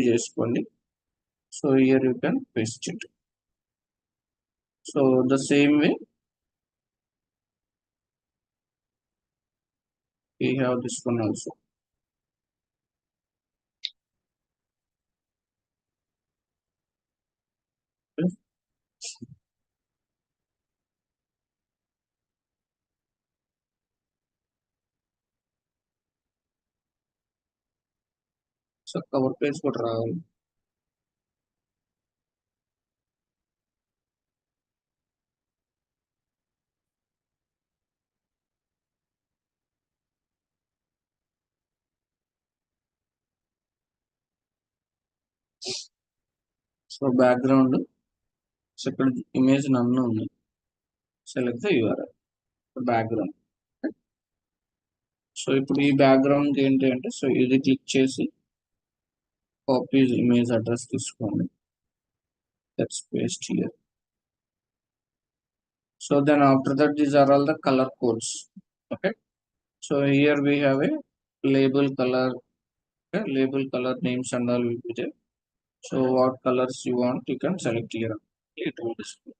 చేసుకోండి. So here you can paste it. So the same way we have this one also. Okay. So cover page కూడా రావాలి. So background, so ఇక్కడ image నన్ను ఉంది. Select the URL background. So ఇప్పుడు ఈ background ఏంటి అంటే, సో ఇది క్లిక్ చేసి కాపీ ఇమేజ్ అడ్రస్ తీసుకోండి. Let's paste here. So then after that, these are all the color codes. Okay. So here we have a label color. Okay, label color names and all will be there. So what colors you want, you can select here. It will display.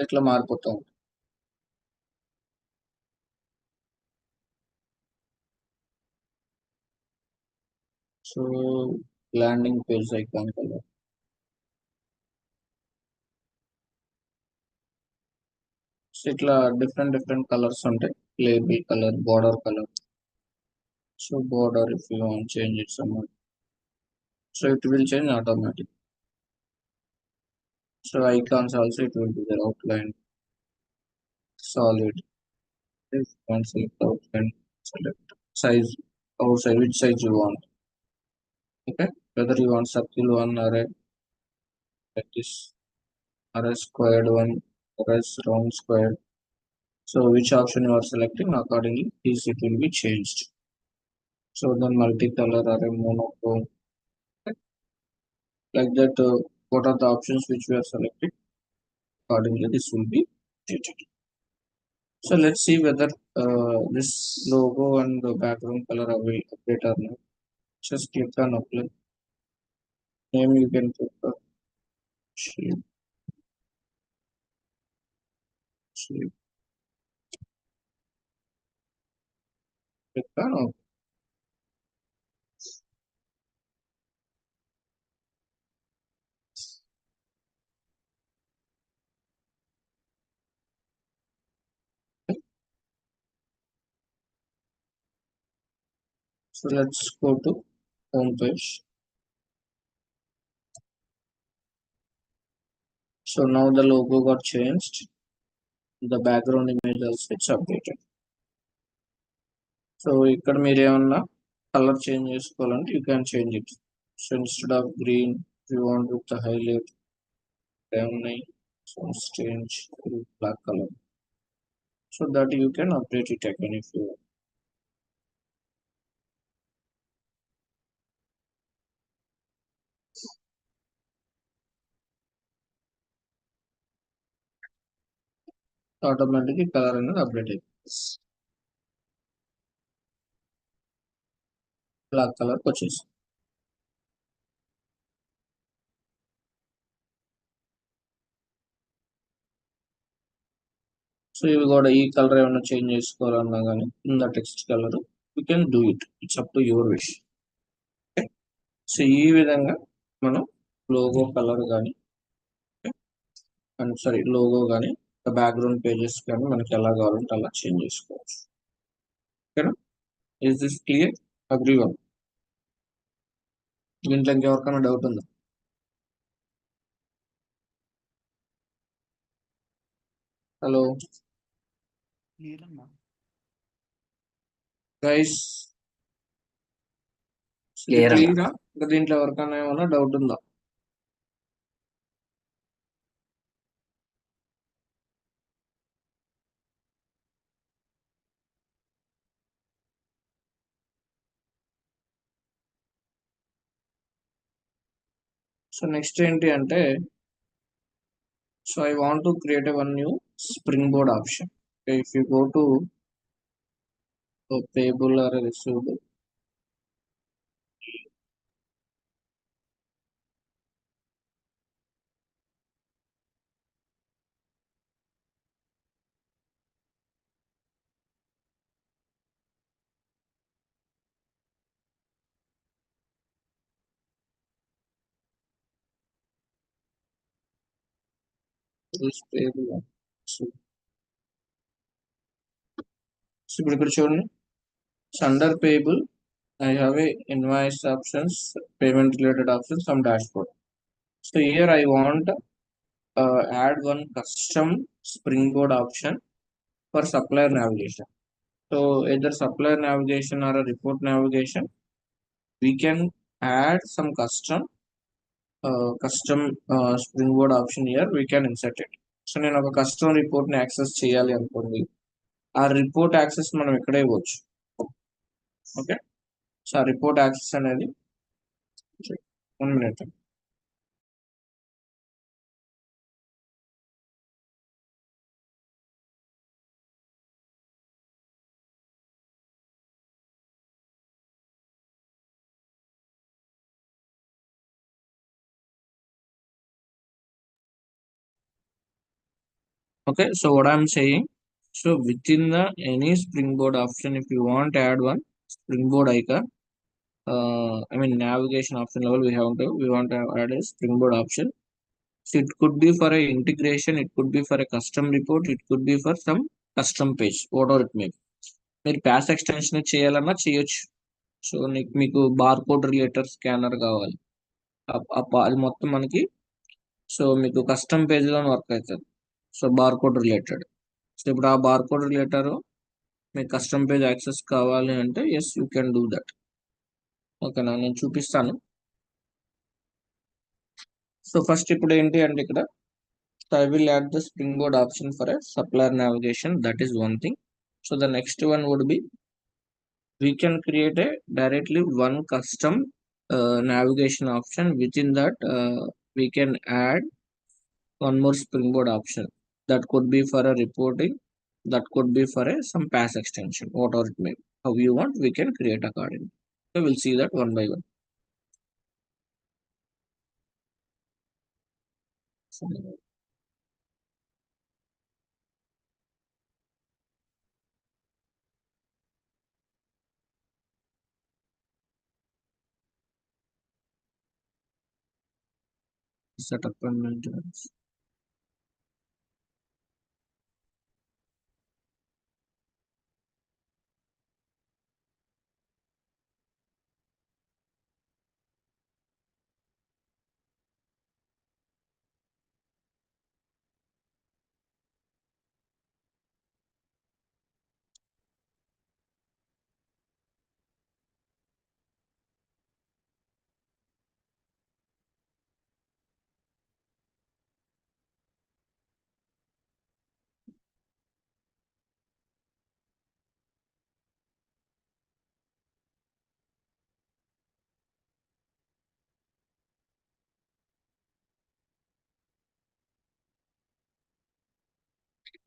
ఇట్లా మారిపోతా ఉంటుంది. So landing page icon colour. So ఇట్లా different colours ఉంటాయి. Label colour, border colour. So border if you want change it somewhere, so it will change automatic. So icons also it will be there, outline, solid. If you want select outline, select size, outside which size you want. Okay, whether you want circle one or a like this, or a squared one, or a round square. So which option you are selecting, accordingly this it will be changed. So then multicolor or a monochrome, like that. What are the options which we are selecting, accordingly this will be treated. So let's see whether this logo and the background color will update or not. Just click on apply. Name you can put shape, shape. Click on OK. So let's go to home page. So now the logo got changed. The background image also it's updated. So ఇక్కడ మీరు ఏమన్నా colour change చేసుకోవాలంటే you can change it. So instead of green, if you want with the highlight, so change to black color. So that you can update it again if you want. Automatically color అనేది update అయిపోతుంది. Black colour వచ్చేసి. So ఇవి కూడా ఈ colour ఏమైనా change చేసుకోవాలన్నా కానీ in the text colour you can do it. It's up to your wish. So ఈ విధంగా మనం లోగో కలర్ కానీ అండ్ సారీ లోగో కానీ బ్యాక్గ్రౌండ్ పేజెస్ కానీ మనకి ఎలా కావాలంటే అలా చేంజ్ చేసుకోవచ్చు. ఓకేనా? Is this clear everyone? దీంట్లో ఇంకెవరికైనా డౌట్ ఉందా? హలో గైస్, క్లియర్ అన్న. క్లియరా? ఇంకా దీంట్లో ఎవరికైనా ఏమైనా డౌట్ ఉందా? సో నెక్స్ట్ ఏంటి అంటే, so I want to create a one new springboard option. Okay, if you go to a payable or a receivable, this payable. So, ఇప్పుడు ఇక్కడ చూడండి. So under payable, I have a invoice options, payment related options, some dashboard. So here I want add one custom springboard option for supplier navigation. So either supplier navigation or a report navigation, we can add some custom springboard option here. We can insert it. So నేను ఒక custom report ని access చేయాలి అనుకోండి, ఆ report access మనం ఇక్కడే ఇవ్వచ్చు. Okay, so ఆ రిపోర్ట్ యాక్సెస్ అనేది 1 minute. Okay, so what I'm saying, so within the any springboard option, if you want to add one springboard icon, I mean navigation option level, we want to add a springboard option. So it could be for a integration, it could be for a custom report, it could be for some custom page, whatever it may be. మీరు pass extension చేయాలన్నా చేయొచ్చు. So మీకు bar code related scanner కావాలి, అది మొత్తం మనకి, so మీకు custom page లో వర్క్ అవుతుంది. So bar code related, so ఇప్పుడు ఆ బార్ కోడ్ రిలేటర్ మీకు కస్టమ్ పేజ్ యాక్సెస్ కావాలి అంటే yes you can do that. ఓకేనా, నేను చూపిస్తాను. సో ఫస్ట్ ఇప్పుడు ఏంటి అంటే ఇక్కడ, so I will add the springboard option for a supplier navigation. That is one thing. So the next one would be, we can create a directly one custom navigation option. Within that, we can add one more springboard option. That could be for a reporting. That could be for a some pass extension, whatever it may be. How you want, we can create accordingly. So we'll see that one by one. So, setup and maintenance.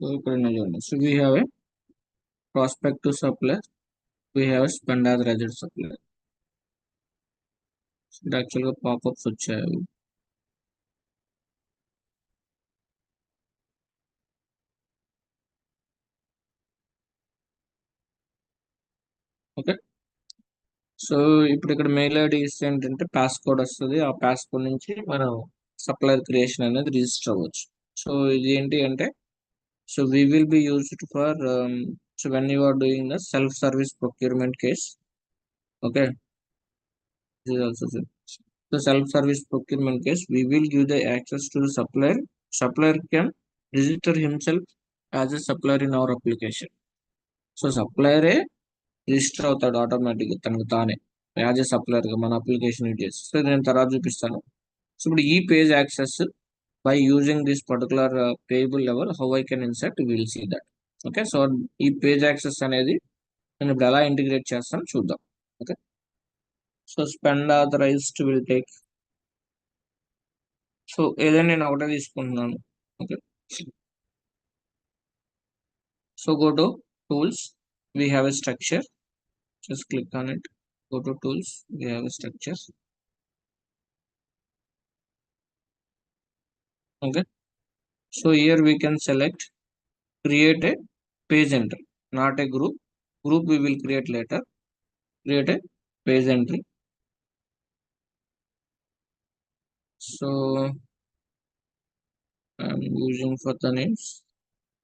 So we have a prospect to supplier, we have a spend as registered supplier. So it actually pop-ups వచ్చాయి. Okay, so ఇప్పుడు ఇక్కడ mail ID ఇస్తే ఏంటంటే pass code వస్తుంది. ఆ pass code నుంచి మనం supplier creation అనేది రిజిస్టర్ అవ్వచ్చు. సో ఇది ఏంటి అంటే, so we will be used for, so when you are doing the self service procurement case. Okay, this is also same. The self-service procurement case, we will give the access to the supplier. Supplier can register himself as a supplier in our application. So supplier register అవుతాడు ఆటోమేటిక్గా తనకు తానే as a supplier గా మన application use చేసి. So నేను తర్వాత చూపిస్తాను. సో ఇప్పుడు ఈ page access by using this particular payable level, how I can insert, will see that. Okay, so ఈ పేజ్ యాక్సెస్ అనేది నేను ఇప్పుడు ఎలా ఇంటిగ్రేట్ చేస్తాను చూద్దాం. Okay, so spend authorised will take so ఏదైనా నేను ఒకటే తీసుకుంటున్నాను. Okay, so go to tools, we have a structure, just click on it. Go to tools, we have a structure. Okay, so here we can select create a page entry, not a group we will create later. Create a page entry. So I'm using for the names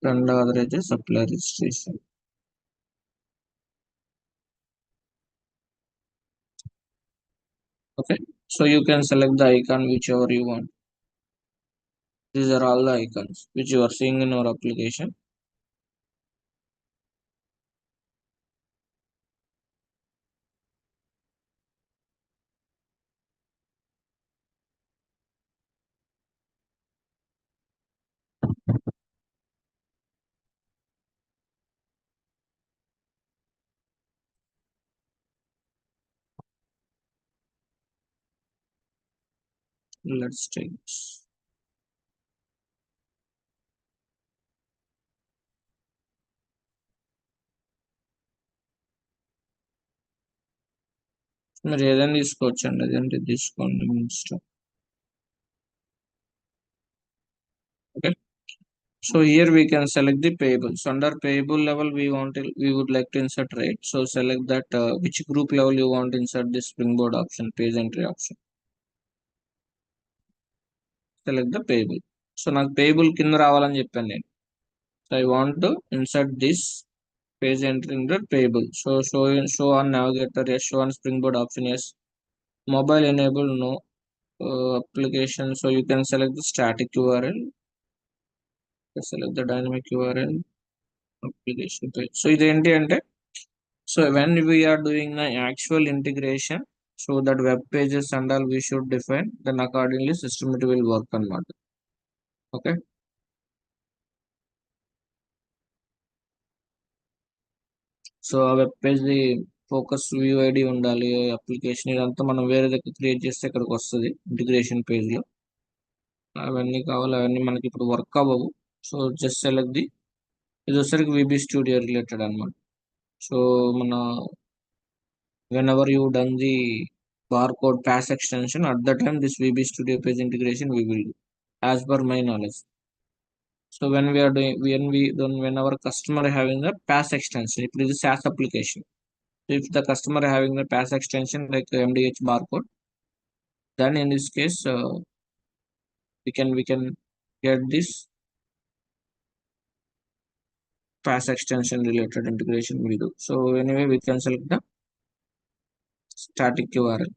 and other as a supply registration. Okay, so you can select the icon whichever you want. These are all the icons which you are seeing in our application. Let's take this. మీరు ఏదైనా తీసుకోవచ్చండి, అదేంటి తీసుకోండి మీ ఇష్టం. Okay, so here we can select the payables. Under payable level we would like to insert rate, so select that which group level you want to insert this springboard option, page entry option. Select the payable. So నాకు payable కింద రావాలని చెప్పాను నేను. So I want to insert this page entry in the payable. So show on navigator, yes. Show on springboard option, yes. Mobile enabled, no. Application, so you can select the static URL, select the dynamic URL, application page. So ఇదేంటి అంటే, so when we are doing the actual integration, so that web pages and all we should define, then accordingly system it will work అన్నమాట. Okay, so ఆ web page the focus view ID ఉండాలి, application ఇదంతా మనం వేరే దగ్గర create చేస్తే ఇక్కడికి వస్తుంది ఇంటిగ్రేషన్ పేజ్ లో. అవన్నీ కావాలి, అవన్నీ మనకి ఇప్పుడు వర్క్ అవ్వవు. సో జస్ట్ సెలెక్ట్ ది, ఇది వచ్చరికి విబి స్టూడియో రిలేటెడ్ అనమాట. సో మన whenever you done the barcode pass extension, at the time this VB Studio page integration we will do, as per my knowledge. So when we are doing, when our customer having the pass extension, if it is a SaaS application, so if the customer having the pass extension like MDH barcode, then in this case we can get this pass extension related integration we do. So anyway, we can select the static URL.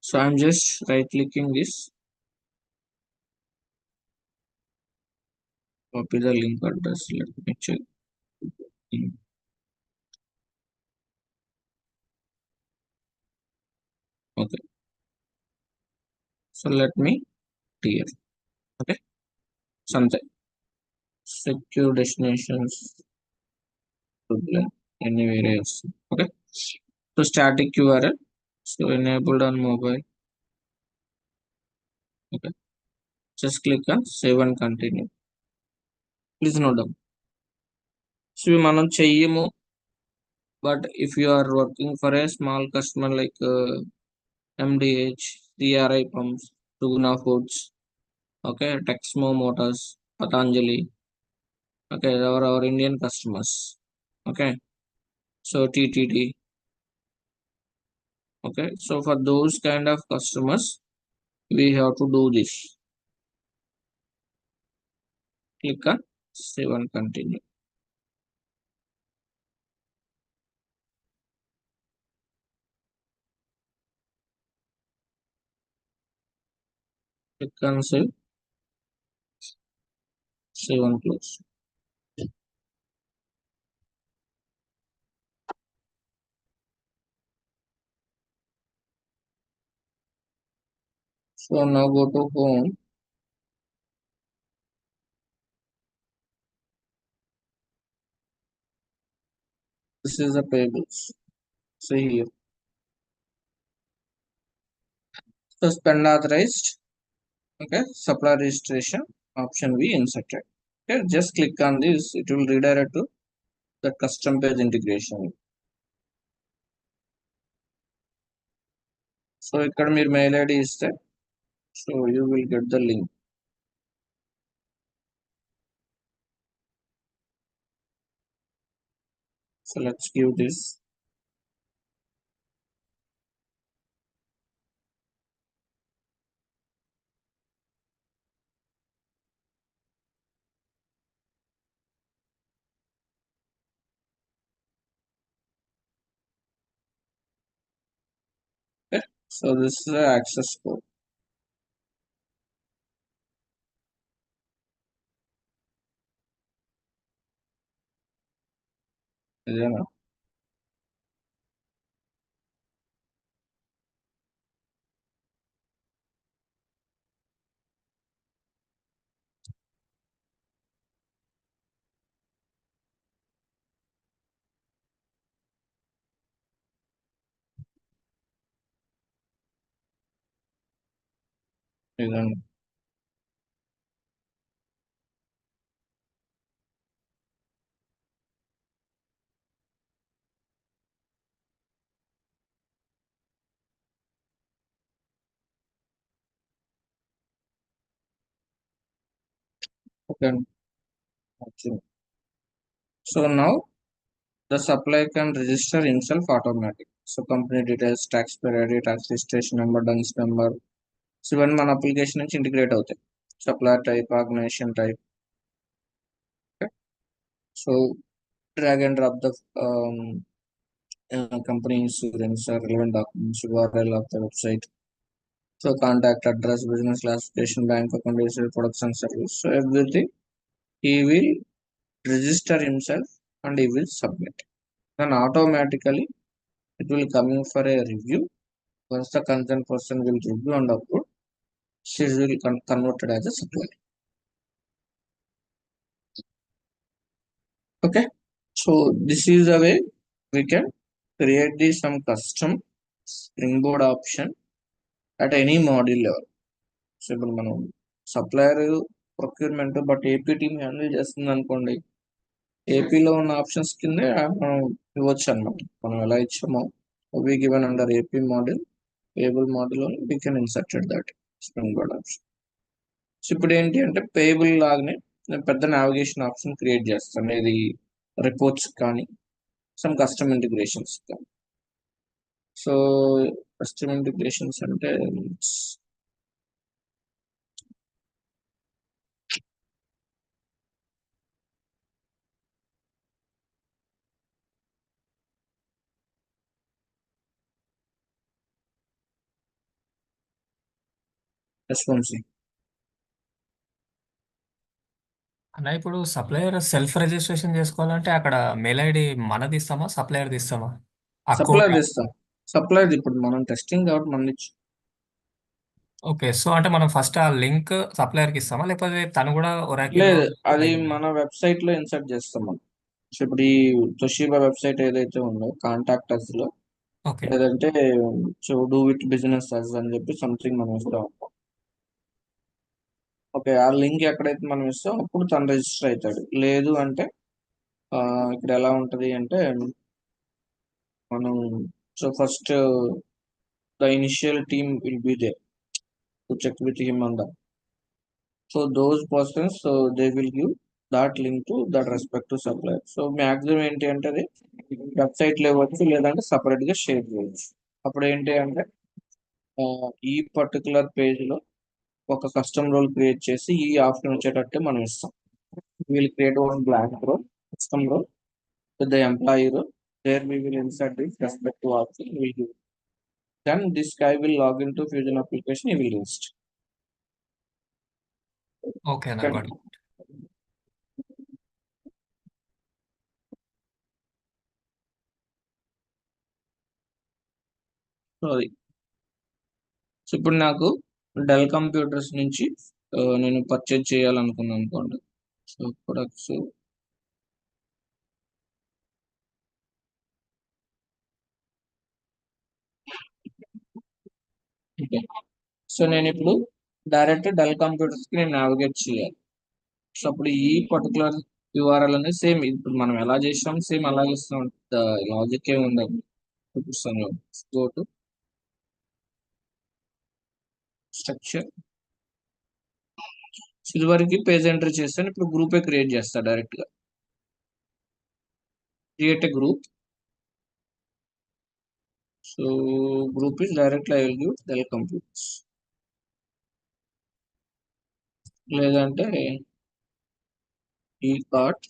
So I'm just right clicking this, copy the link address. Let me check. Okay, so let me clear. Okay, something secure destinations problem anywhere else. Okay, so static URL, so enabled on mobile. Okay, just click on save and continue. Please note down, so ఇవి మనం చెయ్యము, but if you are working for a small customer like MDH, CRI Pumps, Tuguna Foods, okay, Texmo Motors, Patanjali, okay, our Indian customers, okay, so TTD. Okay, so for those kind of customers we have to do this. Click on save and continue. Click on save and close. So now go to home. This is the payables. See here. So spend authorized. Okay, supplier registration option we inserted. Okay, just click on this. It will redirect to the custom page integration. So ఇక్కడ మీరు mail ID ఇస్తే so you will get the link. So let's give this. Okay, so this is the access code. ఇదేనా? ఇదండి. Okay, వచ్చింది. So now the supplier can register himself automatic. So company details, taxpayer ID, tax registration number, DUNS number. So ఇవన్నీ మన application నుంచి integrate అవుతాయి. Supplier type, organisation type. So drag and drop the company insurance or relevant documents, URL of the website. So contact address, business classification, bank account, details, products and service. So everything he will register himself and he will submit. Then automatically it will coming for a review. Once the concerned person will review and approve, she will converted as a supplier. Okay. So this is the way we can create the some custom springboard option at any module level. So ఇప్పుడు మనం supplier procurement but AP team handle చేస్తుంది అనుకోండి, ఏపీలో ఉన్న options కింద మనం ఇవ్వచ్చు అనమాట. మనం ఎలా ఇచ్చామో we given under AP model, payable model we can inserted that springboard option. So ఇప్పుడు ఏంటి అంటే పేబుల్ లాగానే నేను పెద్ద నావిగేషన్ ఆప్షన్ క్రియేట్ చేస్తాను, ఇది రిపోర్ట్స్ కానీ సమ్ కస్టమ్ ఇంటిగ్రేషన్స్ కానీ. సో కస్టమ్ ఇంటిగ్రేషన్స్ అంటే రెస్పాన్సివ్. అన్న ఇప్పుడు సప్లయర్ సెల్ఫ్ రిజిస్ట్రేషన్ చేసుకోవాలంటే అక్కడ మెయిల్ ఐడి మనది ఇస్తామా సప్లయర్ది ఇస్తామా అకౌంట్? సప్లయర్ ఇస్తాం. సప్లయర్ ఇప్పుడు మనం టెస్టింగ్ కాబట్టి మన నుంచి. ఓకే, సో అంటే మనం ఫస్ట్ ఆ లింక్ సప్లయర్కి ఇస్తామా లేకపోతే తను కూడా ఒరాకిల్లో లేదు, అది లైవ్? మన వెబ్సైట్ లో ఇన్సర్ట్ చేస్తాం మనం. సో ఇప్పుడు ఈ తొషిబా వెబ్సైట్ ఏదైతే ఉందో కాంటాక్ట్ అస్ లో, ఓకే. లేదంటే సో డూ విత్ బిజినెస్ అస్ అని చెప్పి సంథింగ్ మనం ఇస్తాం. ఓకే, ఆ లింక్ ఎక్కడైతే మనం ఇస్తాం అప్పుడు తను రిజిస్టర్ అవుతాడు. లేదు అంటే ఆ, ఇక్కడ ఎలా ఉంటది అంటే మనం so first the initial team will be there to check with him on the. So those persons so they will give that link to that respect to supplier. So maximum ఏంటి అంటే అది వెబ్సైట్ లో ఇవ్వచ్చు, లేదంటే separate గా share చేయవచ్చు. అప్పుడు ఏంటి అంటే ఈ పర్టికులర్ పేజ్ లో ఒక కస్టమ్ రోల్ క్రియేట్ చేసి ఈ ఆప్షన్ వచ్చేటట్టు మనం ఇస్తాం. Will create one blank role, custom role with the employee role. There we will insert this respective option. We will give. Then this guy will log into Fusion application. He will register. Okay అన్న, Okay. Got it. So అది. So ఇప్పుడు నాకు del computers నుంచి నేను purchase చేయాలనుకున్నాను అనుకోండి. So products, so నేను ఇప్పుడు డైరెక్ట్ డెల్ కంప్యూటర్స్ కి నేను నావిగేట్ చేయాలి. సో అప్పుడు ఈ పర్టికులర్ యూఆర్ఎల్ అనేది సేమ్ ఇప్పుడు మనం ఎలా చేసాం సేమ్ అలాగే ఇస్తాం. లాజిక్ ఏ ఉందండి. చూపిస్తాను. Go to structure. ఇది వరకు పేజ్ ఎంటర్ చేస్తాను. ఇప్పుడు గ్రూపే క్రియేట్ చేస్తా డైరెక్ట్ గా. Create a group. So group is direct I will give del computers. లేదంటే ఈ కార్ట్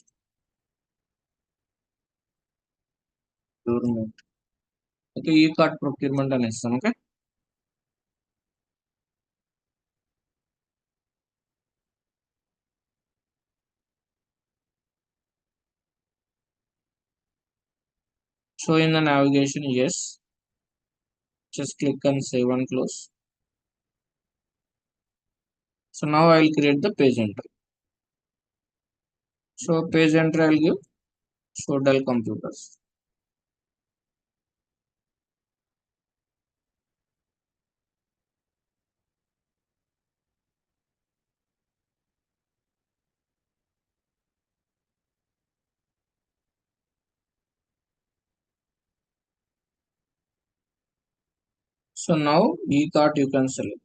ప్రొక్యూర్మెంట్. ఓకే, ఈ కార్ట్ ప్రొక్యూర్మెంట్ అని ఇస్తాం. Okay, so in the navigation yes, just click on save and close. So now I will create the page entry. So page entry I will give show Dell computers. So now e cart you can select.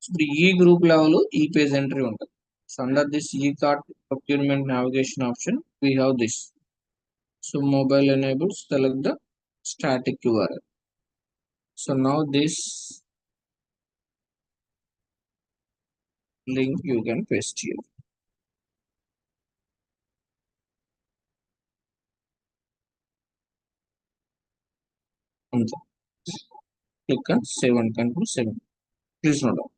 So the e group level e page entry ఉంటుంది. So under this e cart procurement navigation option we have this. So mobile enabled, select the static URL. So now this link you can paste here. అంతే. Click on save and control save. Please note down.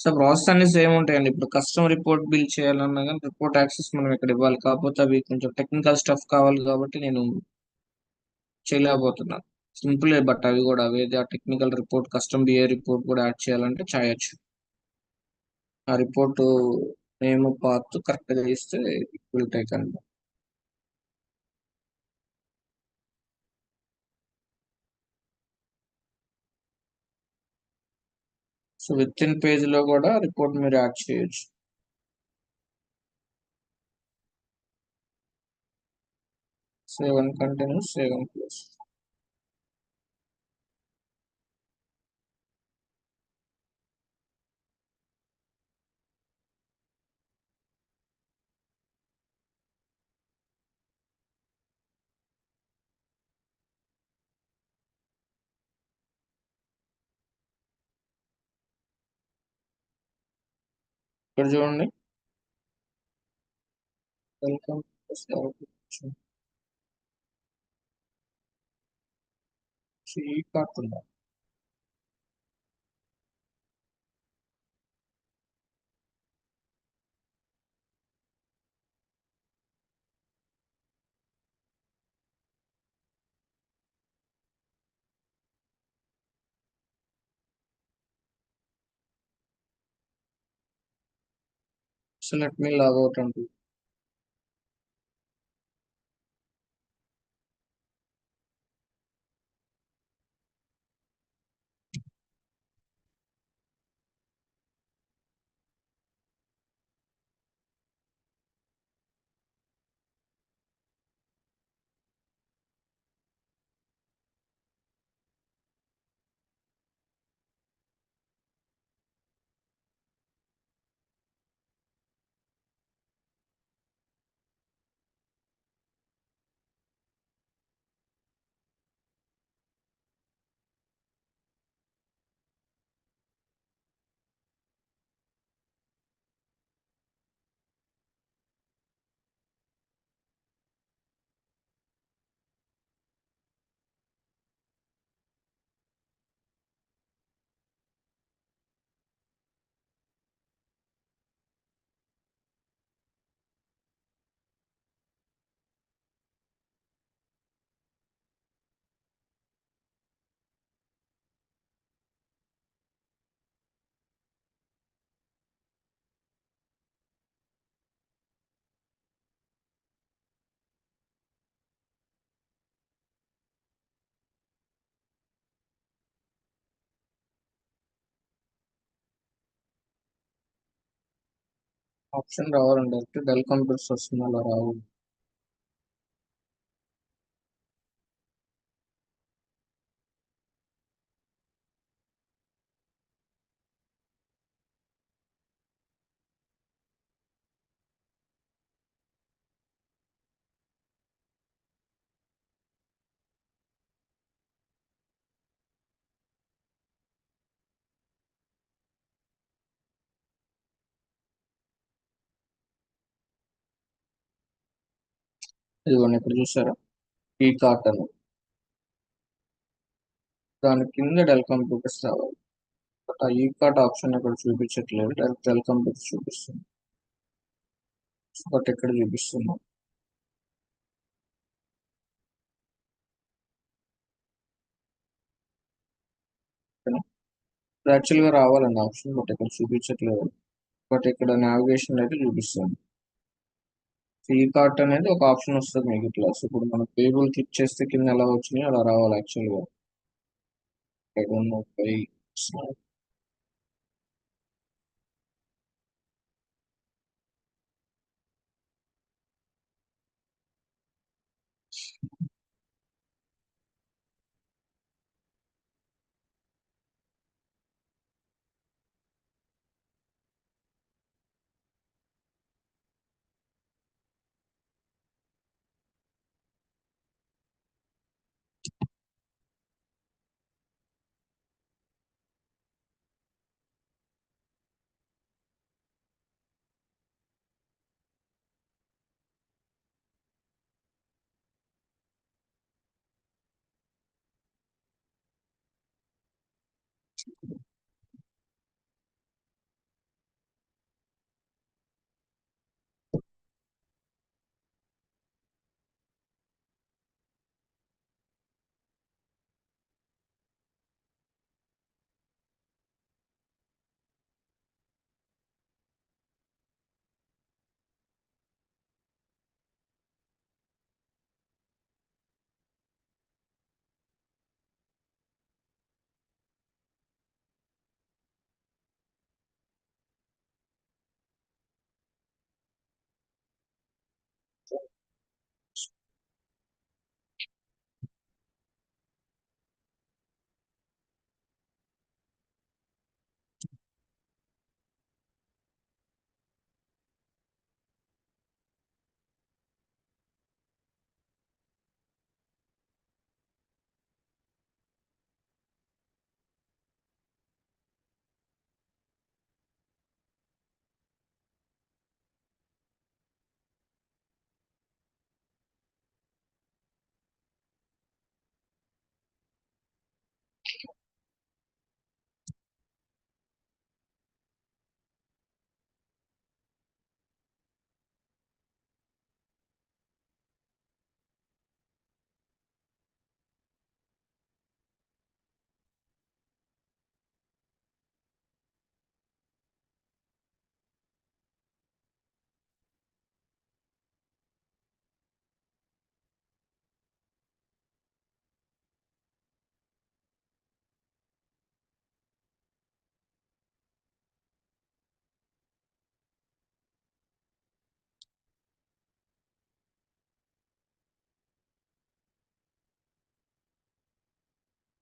So process అన్ని same ఉంటాయండి. ఇప్పుడు customer report bill చేయాలన్నా కానీ report access మనం ఇక్కడ ఇవ్వాలి. కాకపోతే అవి కొంచెం టెక్నికల్ స్టఫ్ కావాలి కాబట్టి నేను చేయలేకపోతున్నాను. సింపుల్, బట్ అవి కూడా అవేది ఆ technical report custom BA report కూడా యాడ్ చేయాలంటే చేయొచ్చు. ఆ రిపోర్ట్ నేమ్ పాత్ కరెక్ట్గా ఇస్తే విల్ టేక్ అండి. సో విత్ ఇన్ పేజ్ లో కూడా రిపోర్ట్ మీరు యాడ్ చేయొచ్చు. Save and continue, save and close. ఇక్కడ చూడండి, వెల్కమ్ ఈ కార్ట్ ఉందా. So let me log out అండి. ఆప్షన్ రావాలండి, డైరెక్ట్ డెల్ కంప్యూటర్స్ వస్తుంది, అలా రావు. ఇదిగోండి ఇక్కడ చూసారా, ఈ కార్ట్ అని, దాని కింద డెల్ కంప్యూటర్స్ రావాలి. బట్ ఆ ఈ కార్ట్ ఆప్షన్ ఇక్కడ చూపించట్లేదు, డైరెక్ట్ డెల్ కంప్యూటర్స్ చూపిస్తుంది. బట్ ఇక్కడ చూపిస్తుంది. యాక్చువల్గా రావాలండి ఆప్షన్, బట్ ఇక్కడ చూపించట్లేదు. బట్ ఇక్కడ నావిగేషన్ అయితే చూపిస్తుంది. ఈ కార్ట్ అనేది ఒక ఆప్షన్ వస్తుంది మీకు ఇట్లా. సో ఇప్పుడు మనం టేబుల్ క్లిక్ చేస్తే కింద ఎలా వచ్చినాయి అలా రావాలి యాక్చువల్గా. I don't know why it's not.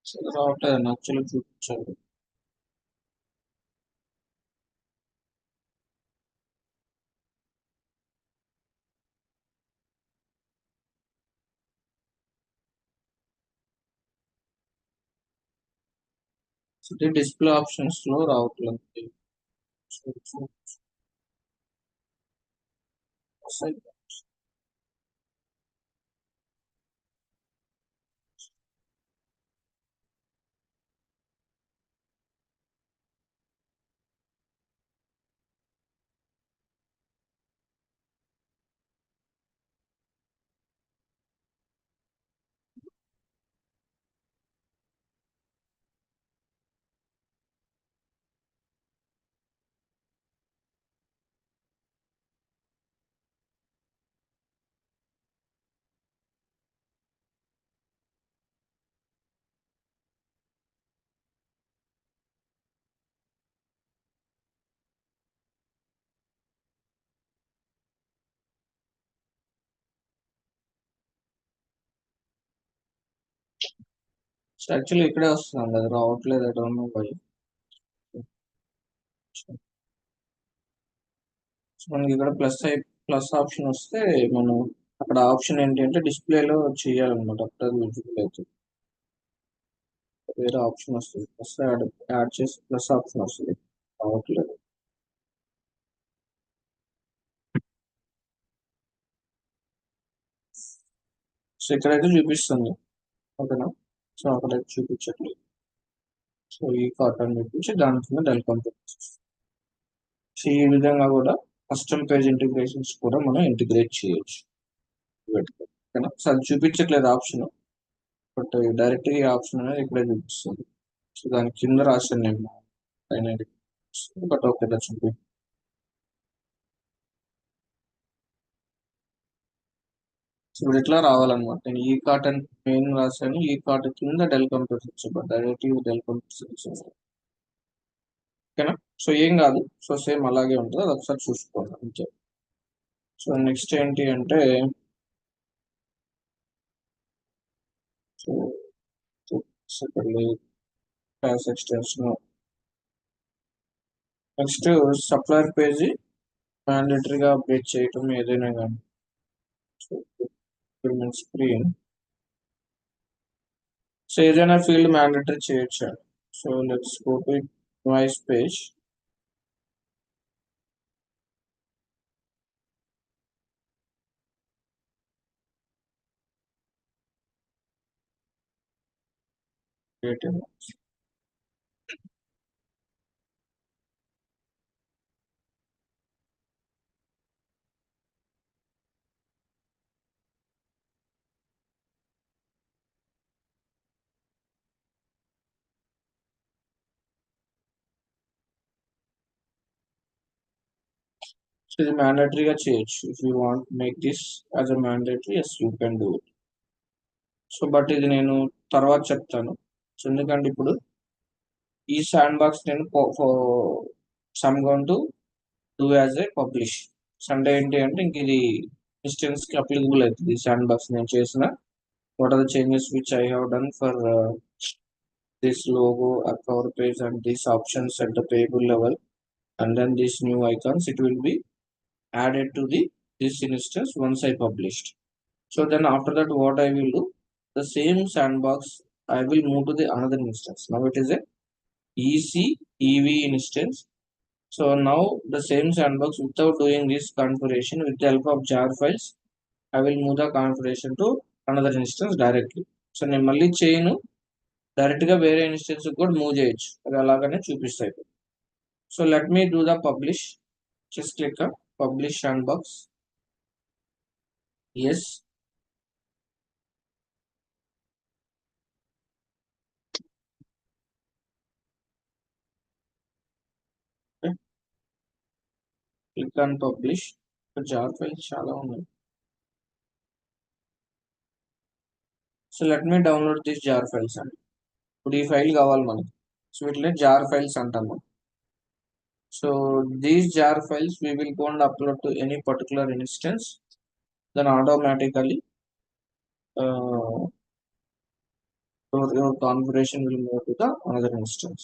So రావట్లేదు యాక్చువల్గా చూపించాలి. సో డిస్ప్లే ఆప్షన్స్ లో రావట్లేదు. సో యాక్చువల్లీ ఇక్కడే వస్తుంది అది రావట్లేదు, I don't know why. So మనకి ఇక్కడ ప్లస్ ఆప్షన్ వస్తే మనం అక్కడ ఆప్షన్ ఏంటి అంటే డిస్ప్లేలో చేయాలన్నమాట, అప్పుడు అది విజిబుల్ అవుతుంది. వేరే ఆప్షన్ వస్తుంది, ప్లస్ యాడ్ చేసి ప్లస్ ఆప్షన్ వస్తుంది, రావట్లేదు. సో ఇక్కడైతే చూపిస్తుంది, ఓకేనా. సో అక్కడైతే చూపించట్లేదు. సో ఈ కాటన్ చూపించి దాని కింద డెల్ కంపెనీ. సో ఈ విధంగా కూడా కస్టమ్ పేజ్ ఇంటిగ్రేషన్స్ కూడా మనం ఇంటిగ్రేట్ చేయొచ్చు పెట్టుకో. ఓకేనా. సో అది చూపించట్లేదు ఆప్షన్, బట్ డైరెక్ట్ ఈ ఆప్షన్ అనేది ఇక్కడే చూపిస్తుంది. సో దాని కింద రాశాను నేను పైన, but okay that's okay. So ఇప్పుడు ఇట్లా రావాలన్నమాట. నేను ఈ కాటన్ మెయిన్ రాశాను, ఈ కాటన్ కింద డెల్ కంప్యూటర్స్ వచ్చి బట్ డైరెక్ట్ డెల్ కంప్యూటర్స్. ఓకేనా. సో ఏం కాదు, సో సేమ్ అలాగే ఉంటుంది, అది ఒకసారి చూసుకోండి అంతే. సో నెక్స్ట్ ఏంటి అంటే, so class extension. Next supplier page మ్యాండేటరీగా అప్డేట్ చేయటం ఏదైనా కానీ. సో స్క్రీన్, సో ఏదైనా ఫీల్డ్ మ్యాండేటరీ చేయొచ్చు. So let's go to device page. So ఇది మ్యాండేటరీగా చేయొచ్చు. If you want make this as a mandatory, yes you can do it. So but ఇది నేను తర్వాత చెప్తాను. సో ఎందుకంటే ఇప్పుడు ఈ శాండ్ బాక్స్ నేను some going to do as a publish. సండే ఏంటి అంటే ఇంక ఇది ఇన్స్టెన్స్ కి అప్లికబుల్ అవుతుంది. ఈ శాండ్ బాక్స్ నేను చేసిన what are the changes which I have done for this logo, a cover page, and these options at the payable level, and then these new icons, it will be added to the this instance once I published. So then after that, what I will do, the same sandbox, I will move to the another instance. Now it is a EC EV instance. So now the same sandbox without doing this configuration with the help of jar files, I will move the configuration to another instance directly. So నేను మళ్ళీ చేయను, direct గా వేరే instance కూడా move చేయొచ్చు, అది అలాగనే చూపిస్తాయి. So let me do the publish. Just click publish sandbox. Yes. Click on publish. Jar files చాలా ఉన్నాయి. So let me download this jar files అండి. ఇప్పుడు ఈ ఫైల్ కావాలి మనకి. సో వీటిని జార్ ఫైల్స్ అంటాము. So these jar files we will go and upload to any particular instance, then automatically your configuration will move to the another instance.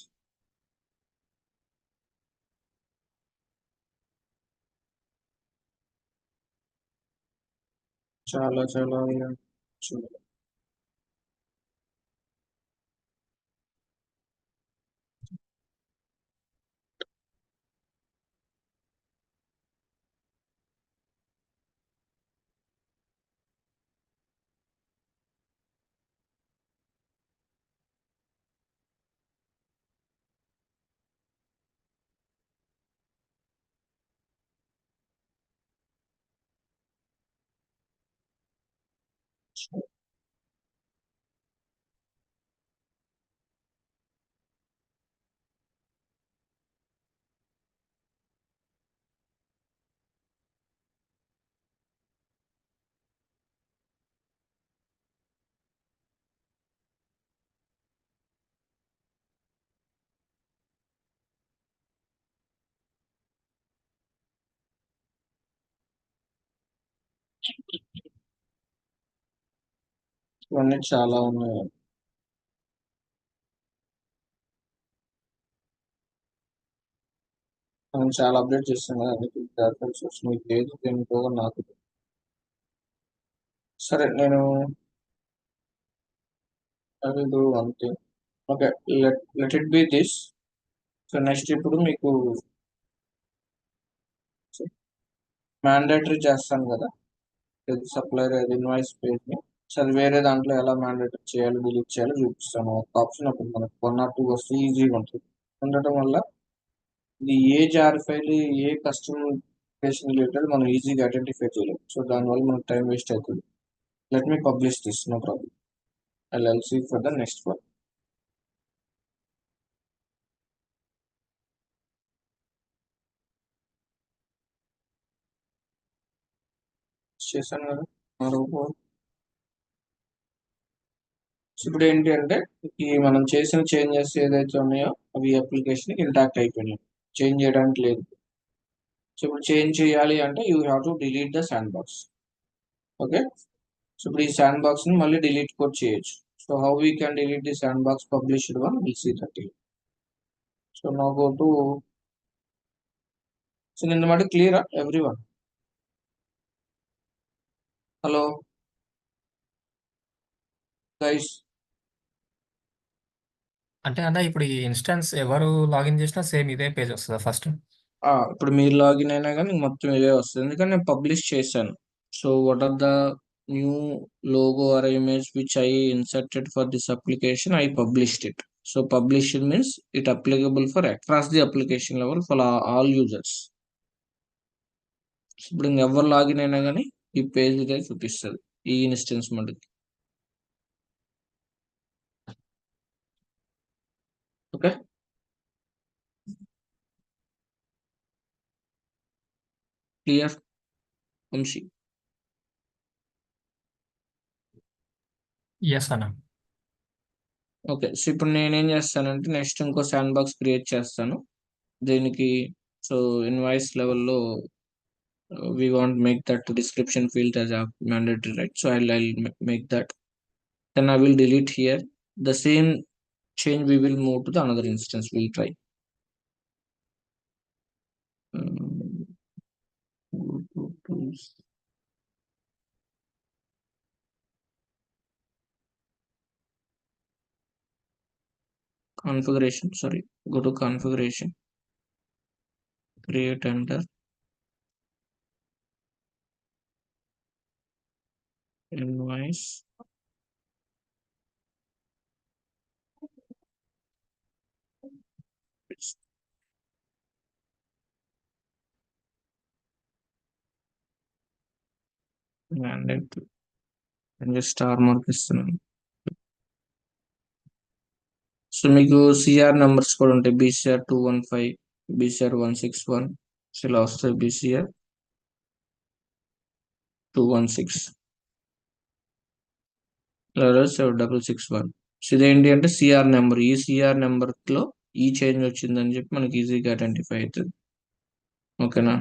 చాలా చాలా చూడండి. ఇవన్నీ చాలా ఉన్నాయి. మనం చాలా అప్డేట్ చేస్తాం కదా, అందుకే సోర్స్ మీకు లేదు దేనికో నాకు. సరే నేను I will do one thing. Okay, let it be this. So next ఇప్పుడు మీకు మ్యాండేటరీ చేస్తాను కదా, సప్లయర్ ఇన్వాయిస్ పేజ్ ని. సో అది వేరే దాంట్లో ఎలా మ్యాండేటరీ చేయాలి, డిలీట్ చేయాలి చూపిస్తాను. ఒక ఆప్షన్ అప్పుడు మనకు 1 or 2 వస్తే ఈజీగా ఉంటుంది. ఉండటం వల్ల ఇది ఏ జార్ ఫైల్, ఏ కస్టమైజేషన్ రిలేటెడ్ మనం ఈజీగా ఐడెంటిఫై చేయలేం. సో దానివల్ల మనకు టైం వేస్ట్ అవుతుంది. Let me publish this, no problem. I'll see for the next one. చేశాను కదా మరో. సో ఇప్పుడు ఏంటి అంటే, ఈ మనం చేసిన చేంజెస్ ఏదైతే ఉన్నాయో అవి అప్లికేషన్ ఇంటాక్ట్ అయిపోయినాయి, చేంజ్ చేయడానికి లేదు. సో ఇప్పుడు చేంజ్ చేయాలి అంటే you have to delete the sandbox. Okay, so ఇప్పుడు ఈ శాండ్ బాక్స్ ని మళ్ళీ డిలీట్ కూడా చేయొచ్చు. So how we can delete the sandbox published one, will see that. So now go to, so నిన్న మాట clear everyone? Hello guys. అంటే అన్న ఇప్పుడు ఈ ఇన్స్టెన్స్ ఎవరు లాగిన్ చేసినా సేమ్ ఇదే పేజ్ వస్తుందా ఫస్ట్? ఇప్పుడు మీరు లాగిన్ అయినా కానీ మొత్తం ఇవే వస్తుంది, ఎందుకంటే నేను పబ్లిష్ చేశాను. So what are the new logo or image which I inserted for this application, I published it. So published means it applicable for across the application level for all users. ఇప్పుడు ఎవరు login అయినా కానీ ఈ page ఇదే చూపిస్తుంది ఈ instance మటుకు. Okay, clear Vamshi? Yes అన్న. ఓకే, సో ఇప్పుడు నేనేం చేస్తానంటే నెక్స్ట్ ఇంకో శాండ్ బాక్స్ క్రియేట్ చేస్తాను దీనికి. సో ఇన్వాయిస్ లెవెల్లో we want make that description field as a mandatory, right? So I'll make that. Then I will delete here. The same change we will move to the another instance. We'll try. Go to tools. Configuration. Sorry. Go to configuration. Create enter. Invoice. It's mandatory. And just star mark ఇస్తున్నాను. So మీకు CR numbers కూడా ఉంటాయి, BCR 215, BCR 161. So ఇలా వస్తాయి, BCR 216, 7661. So ఇదేంటి అంటే CR number. ఈ CR number లో ఈ చేంజ్ వచ్చిందని చెప్పి మనకి ఈజీగా ఐడెంటిఫై అవుతుంది. ఓకేనా?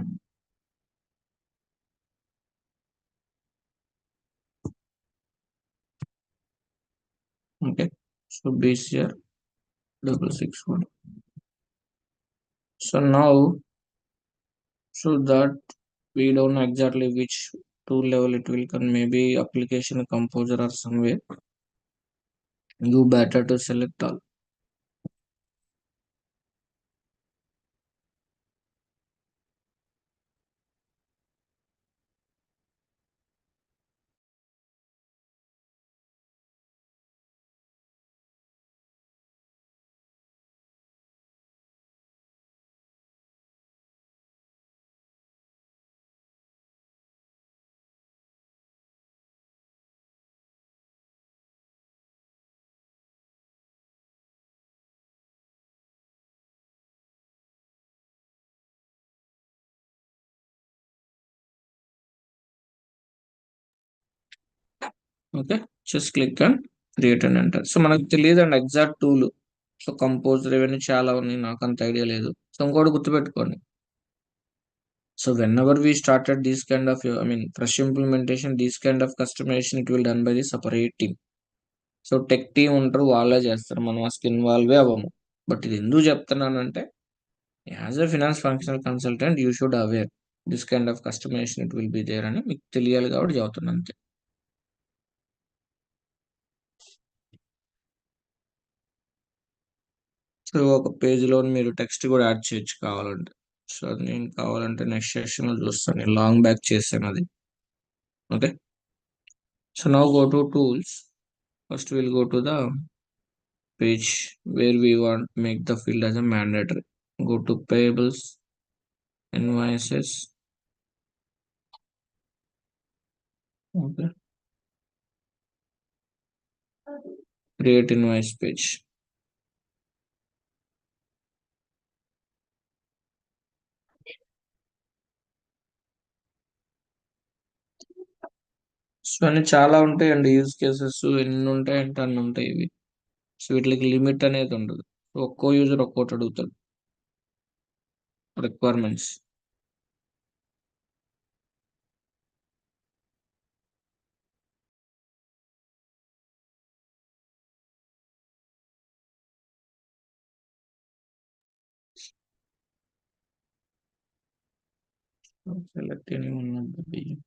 Okay, so BCR 661. So now, so that we don't know exactly which tool level it will come, maybe application composer or somewhere. You better to select all. Okay, just click and create and enter. So మనకు తెలియదు అండి exact tool. So composer ఇవన్నీ చాలా ఉన్నాయి, నాకు అంత idea లేదు. So ఇంకోటి గుర్తుపెట్టుకోండి. So whenever we started this kind of, I mean, fresh implementation, this kind of customization, it will done by the separate team. So tech team ఉంటారు, వాళ్ళే చేస్తారు, మనం అసలు ఇన్వాల్వే అవ్వము. బట్ ఇది ఎందుకు చెప్తున్నానంటే, as a finance functional consultant, you should aware this kind of customization it will be there అని మీకు తెలియాలి కాబట్టి చదువుతున్నాను అంతే. సో ఒక పేజ్లో మీరు టెక్స్ట్ కూడా యాడ్ చేయొచ్చు కావాలంటే. సో అది నేను కావాలంటే నెక్స్ట్ సెషన్లో చూస్తాను, నేను లాంగ్ బ్యాక్ చేశాను అది. Okay, so now go to tools. First will go to the page where we want make the field as a mandatory. Go to payables, invoices. Okay, create invoice page. So అన్ని చాలా ఉంటాయండి use cases, ఎన్ని ఉంటాయంటే అన్ని ఉంటాయి ఇవి. So వీటికి limit అనేది ఉండదు. ఒక్కో యూజర్ ఒక్కోటి అడుగుతాడు requirements. Select any one of the బియ్యం.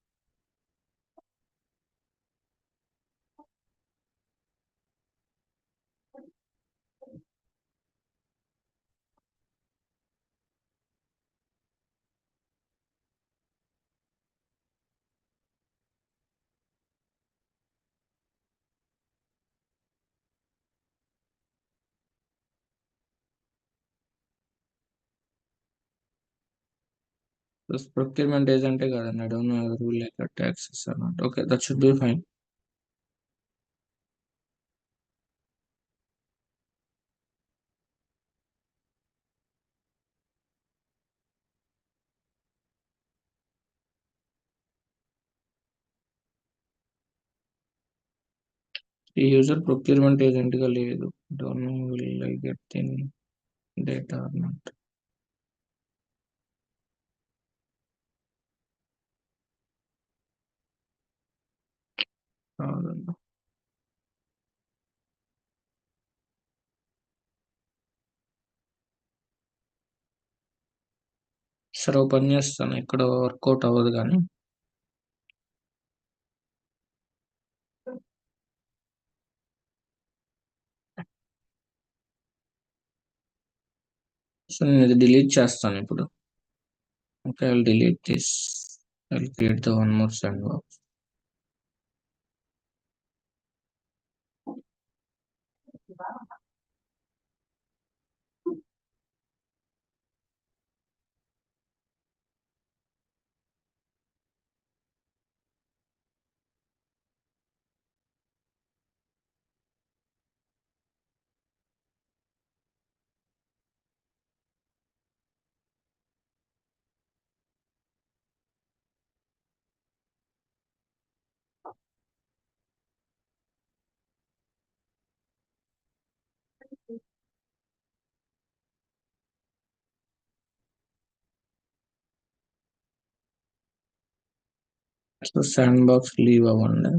ప్లస్ ప్రొక్యూర్మెంట్ ఏజెంటే కదండి, I don't know rule like taxes అన్నట్టు. Okay, that should be fine. ఈ యూజర్ ప్రొక్యూర్మెంట్ ఏజెంట్ గా లేదు. Don't know will I get the data or not. సరే ఓ పని చేస్తాను, ఇక్కడ వర్కౌట్ అవ్వదు కానీ. సో నేను ఇది డిలీట్ చేస్తాను ఇప్పుడు. Okay, I will delete this. I will create the one more sand box. So sand box leave అవ్వండి.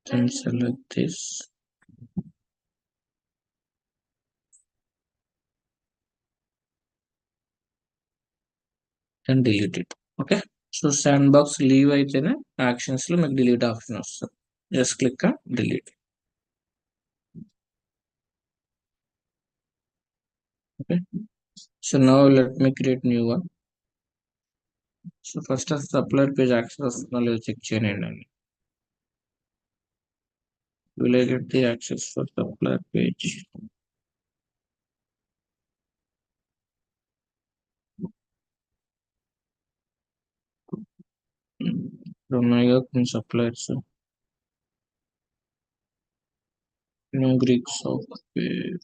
Then select this and delete it. Okay, so sandbox leave అయితేనే actions లో మీకు delete option వస్తుంది. Just click on delete. Okay, so now let me create new one. So first of supplier page access వస్తుందో లేదో check చేయండి. Will I get the access for supplier page? ఉన్నాయిగా కొన్ని suppliers. No Greek software.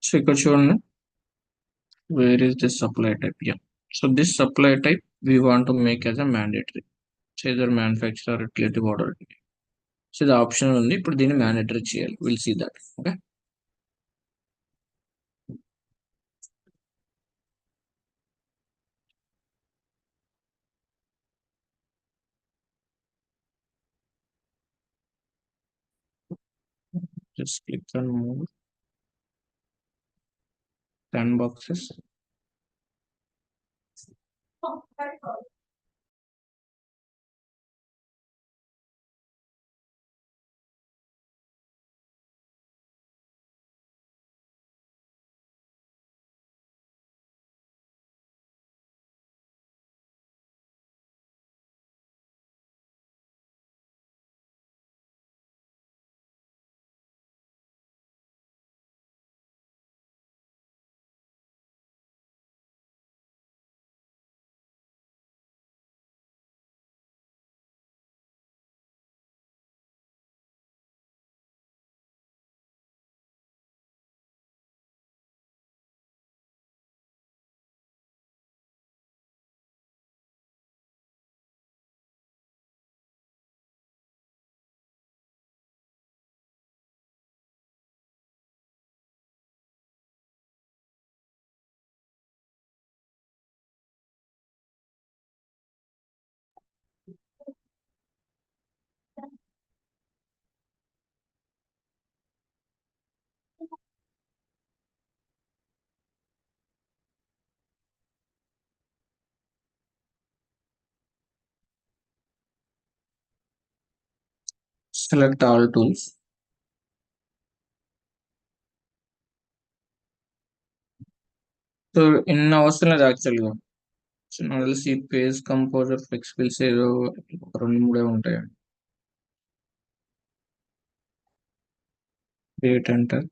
So ఇక్కడ చూడండి, where is this supply type? Yeah, so this supply type we want to make as a mandatory. So either manufacturer or relative order. So ఇది optional ఉంది, ఇప్పుడు దీన్ని mandatory చేయాలి. Will see that. Okay, Just click on more, 10 boxes. Select all tools. So ఇన్ని అవసరం లేదు యాక్చువల్గా. So నాకు తెలిసి పేజ్ కంపోజర్ ఫ్లెక్సిబుల్స్ ఏదో ఒక రెండు మూడే ఉంటాయండి. Create enter.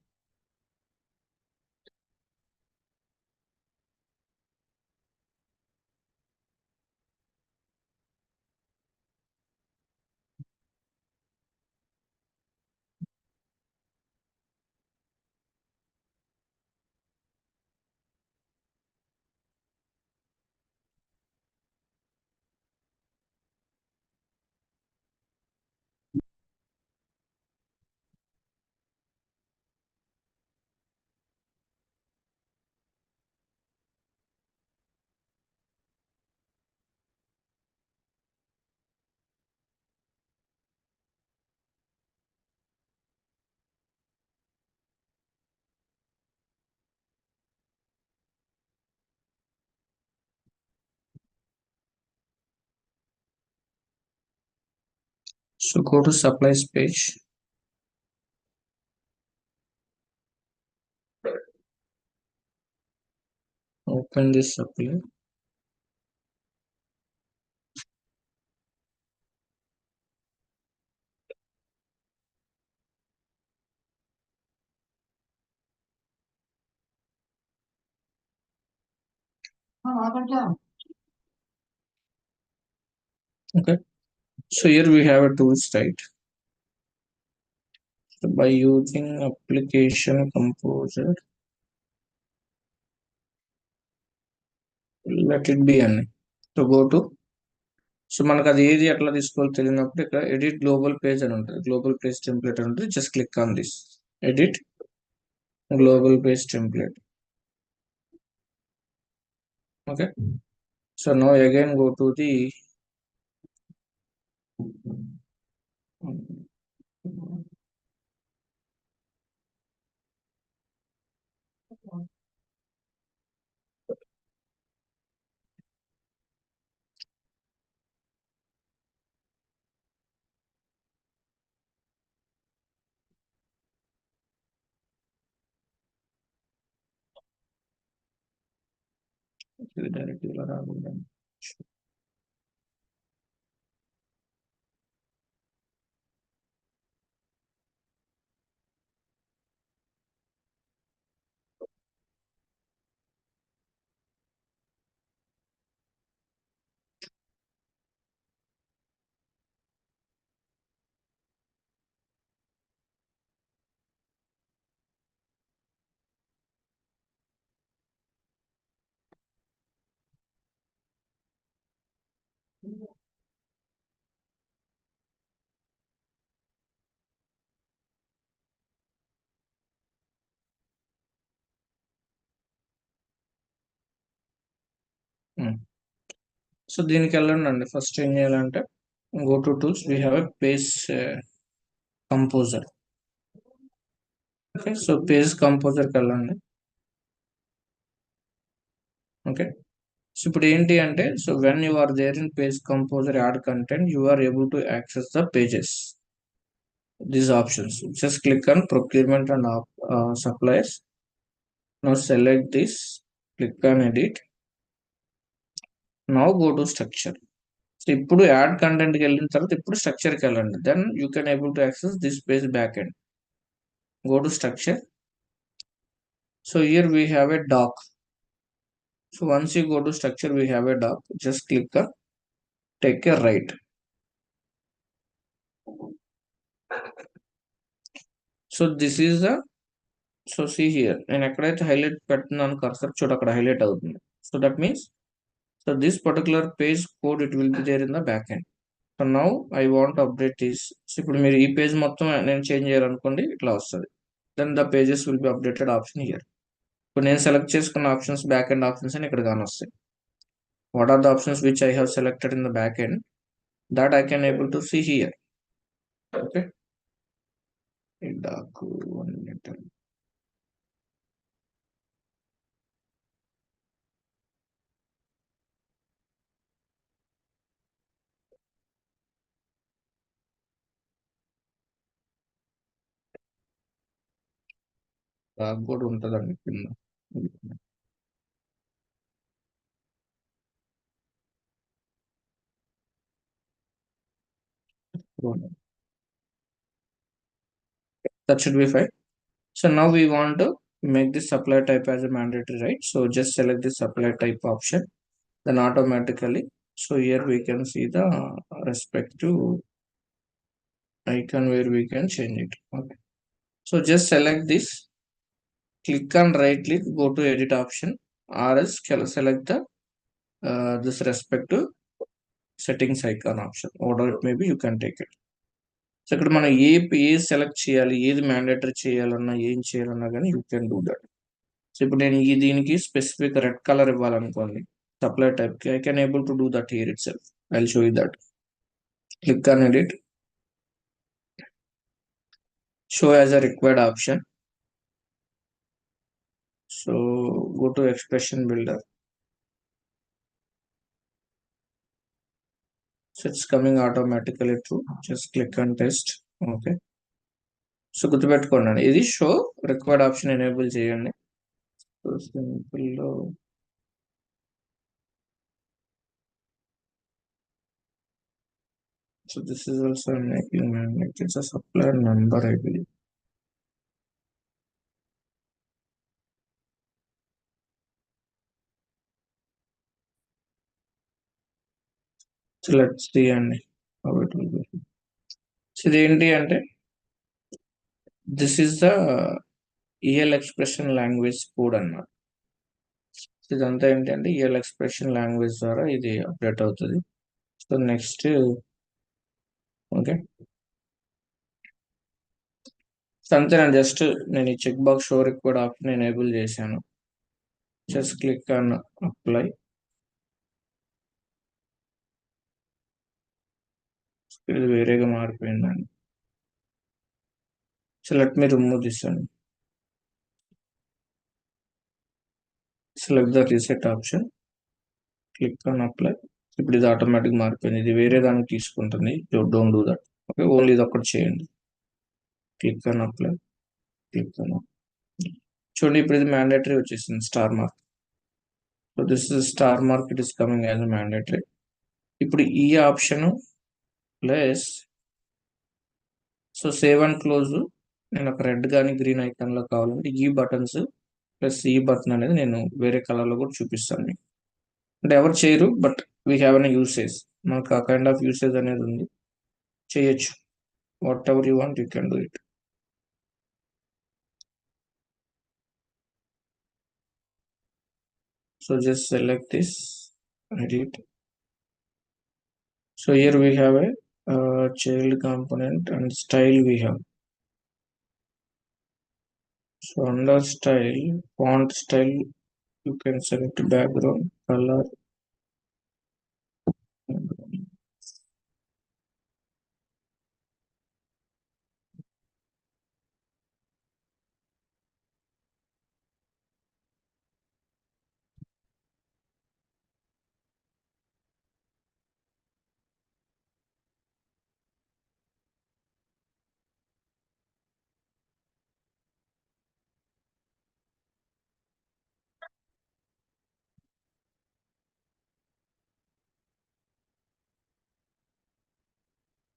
So go to supplies page. Open this supply. Okay. So here we have a tools, right? So by using application composer, let it be an. So go to. So మనకు అది ఏది ఎట్లా తీసుకోవాలో తెలియనప్పుడు ఇక్కడ edit global page అని ఉంటుంది. Global page template అని ఉంటుంది. Just click on this. Edit global page template. Okay. So now again go to the directly రాకూడదు. సో దీనికి వెళ్ళండి అండి. ఫస్ట్ ఏం చేయాలంటే go to tools, we have a page composer. Okay, so page కంపోజర్కి వెళ్ళండి. ఓకే, సో ఇప్పుడు ఏంటి అంటే, so when you are there in page composer add content, you are able to access the pages, these options. Just click on procurement and suppliers. Now select this, click on edit. Now go to structure. So ఇప్పుడు add కంటెంట్కి వెళ్ళిన తర్వాత ఇప్పుడు స్ట్రక్చర్కి వెళ్ళండి. Then you can able to access this page back end. Go to structure. So here we have a doc. So once you go to structure, we have a doc. Just click on take a right. So this is the, so see here, నేను ఎక్కడైతే highlight పెడుతున్నాను cursor చూడ అక్కడ highlight అవుతుంది. So that means, so this particular page code, it will be there in the back end. So now I want to update this. So ఇప్పుడు మీరు ఈ page మొత్తం నేను చేంజ్ చేయాలనుకోండి, ఇట్లా వస్తుంది. Then the pages will be updated option here. ఇప్పుడు నేను select చేసుకున్న ఆప్షన్స్ బ్యాక్ ఎండ్ ఆప్షన్స్ అని ఇక్కడ కానొస్తాయి. What are the options which I have selected in the back end, that I can able to see here. Okay, dark 1 minute. Dark కూడా ఉంటుందండి కింద. That should be fine. So now we want to make this supply type as a mandatory, right? So just select the supply type option, then automatically, so here we can see the respective icon where we can change it. Okay, so just select this, click on right click, go to edit option, or else select the this respective settings icon option, order it maybe you can take it. So ఇక్కడ మనం ఏ select చేయాలి, ఏది mandatory చేయాలన్నా ఏం చేయాలన్నా కానీ you can do that. So ఇప్పుడు నేను ఈ దీనికి స్పెసిఫిక్ రెడ్ కలర్ ఇవ్వాలనుకోండి సప్లై టైప్కి, I can able to do that here itself. I will show you that. Click on edit, show as a required option. So go to expression builder. So it's coming automatically through. Just click on test. Okay, so గుర్తుపెట్టుకోండి, ఇది show required option enable చేయండి. So simple లో so this is also making magnet. It's a supplier number, I believe. So let's see and how it will be. So ఏంటి అంటే, this is the EL expression language code అన్నమాట. So ఇదంతా ఏంటంటే EL expression language ద్వారా ఇది update అవుతుంది. So next, okay, so అంతే. నేను ఈ check box show required option enable చేశాను. Just click on apply. ఇది వేరేగా మారిపోయిందండి. So let me remove this అండి. Select the reset option, click on apply. ఇప్పుడు ఇది ఆటోమేటిక్ మారిపోయింది. ఇది వేరే దానికి తీసుకుంటుంది. Don't do that. Okay, only ఇది ఒక్కటి చేయండి. Click on apply, click on. చూడండి ఇప్పుడు ఇది మ్యాండేటరీ వచ్చేసింది, star mark. So this is star mark, it is coming as mandatory. ఇప్పుడు ఈ option plus, so save and close, నేను ఒక రెడ్ కానీ గ్రీన్ ఐకాన్ లో కావాలంటే ఈ బటన్స్ ప్లస్ ఈ బటన్ అనేది నేను వేరే కలర్ లో కూడా చూపిస్తాను మీకు. అంటే ఎవరు చేయరు, but we have an usage. మనకు ఆ కైండ్ ఆఫ్ యూసేజ్ అనేది ఉంది, చేయొచ్చు. What ever you want you can do it. So just select this, edit. So here we have a child component and style we have. So under style, font style, you can select background color.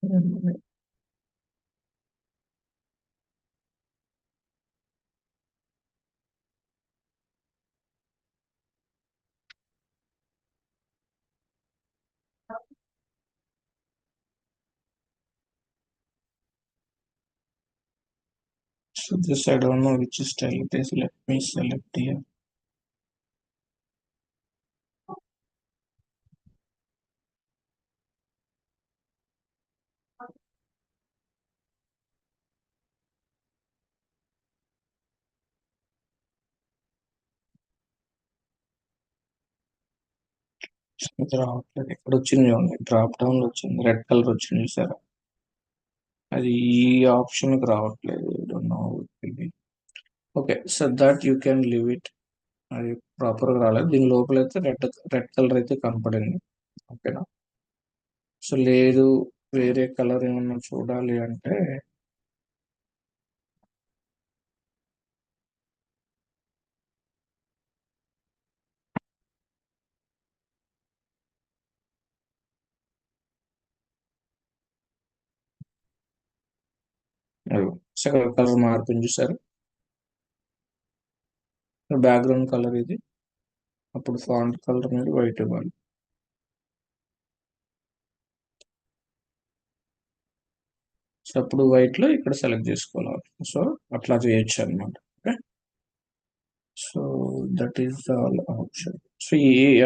So this I don't know which style it is. Let me select here. ఇది రావట్లేదు. ఇక్కడ వచ్చింది చూడండి. Drop down లో వచ్చింది. Red colour వచ్చింది చూసారా? అది ఈ ఆప్షన్ కి రావట్లేదు. Don't know. Okay, so that you can leave it. అది ప్రాపర్ గా రాలేదు. దీని లోపల అయితే రెడ్ రెడ్ కలర్ అయితే కనపడింది. ఓకేనా? సో లేదు, వేరే కలర్ ఏమన్నా చూడాలి అంటే కలర్ మార్పింగ్ చూసారు. బ్యాక్గ్రౌండ్ కలర్ ఇది. అప్పుడు ఫాంట్ కలర్ మీద వైట్ ఇవ్వాలి. సో అప్పుడు వైట్ లో ఇక్కడ సెలెక్ట్ చేసుకోవాలి. సో అట్లా చేయొచ్చు అనమాట. Okay, so that is all option. So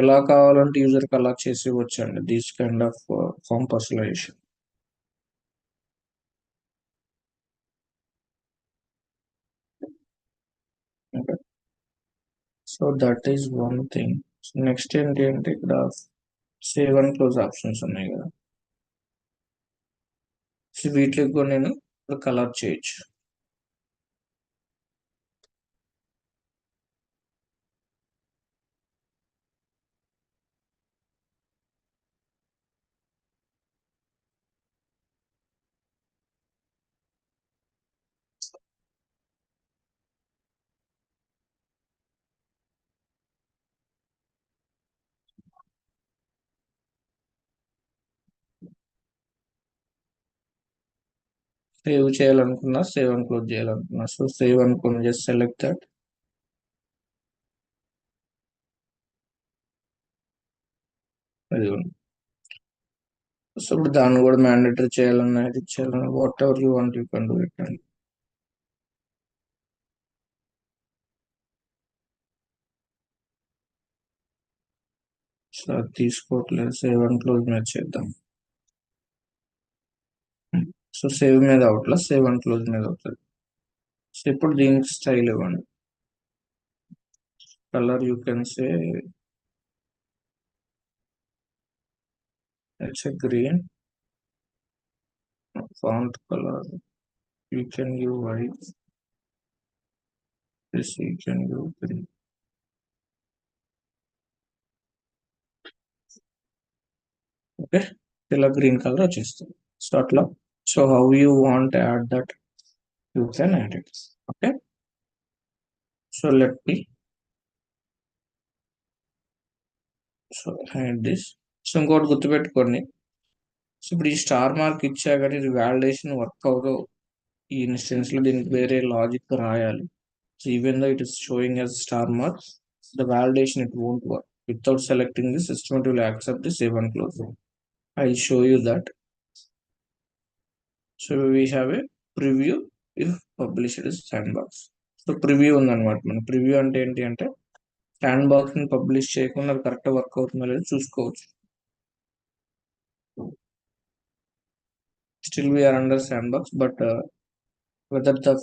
ఎలా కావాలంటే యూజర్ కి అలా చేసి వచ్చండి. This kind of form personalisation. Okay, so that is one thing. Next ఏంటి అంటే ఇక్కడ సేవ్ అండ్ క్లోజ్ ఆప్షన్స్ ఉన్నాయి కదా. సో వీటికి కూడా నేను కలర్ చేయొచ్చు. సేవ్ చేయాలనుకున్నా, సేవ్ అండ్ క్లోజ్ చేయాలనుకున్నా. సో సేవ్ అనుకున్నా, జస్ట్ సెలెక్ట్ దట్. అది ఉంది. సో ఇప్పుడు దాన్ని కూడా మ్యాండేటరీ చేయాలన్నా, ఇది చేయాలన్నా, what ever you want you can do it అండి. సో అది తీసుకోవట్లేదు. సేవ్ అండ్ క్లోజ్ మీద చేద్దాం. సో సేవ్ మీద అవట్లా, సేవ్ అండ్ క్లోజ్ మీద అవుతుంది. సో ఇప్పుడు దీనికి స్టైల్ ఇవ్వండి. Colour you can say it's a green. Font colour you can give white. This you can give green. Okay, ఇలా గ్రీన్ కలర్ వచ్చేస్తుంది. సో అట్లా. So how you want add that, you can add it. Okay, so let me so add this. So ఇంకోటి గుర్తుపెట్టుకోండి. So ఇప్పుడు ఈ star mark ఇచ్చా కానీ ఇది వాలిడేషన్ వర్క్ అవ్వదు. ఈ ఇన్స్టెన్స్ లో దీనికి వేరే లాజిక్ రాయాలి. So even though it is showing as star mark, the validation it won't work. Without selecting the system, it will accept the save and close. I'll show you that. So we have a preview if published is sandbox. So preview ఉందన్నమాట. మన preview అంటే ఏంటి అంటే sand box ని publish చేయకుండా అది correct work అవుతుందో లేదో చూసుకోవచ్చు. Still we are under sandbox, but whether the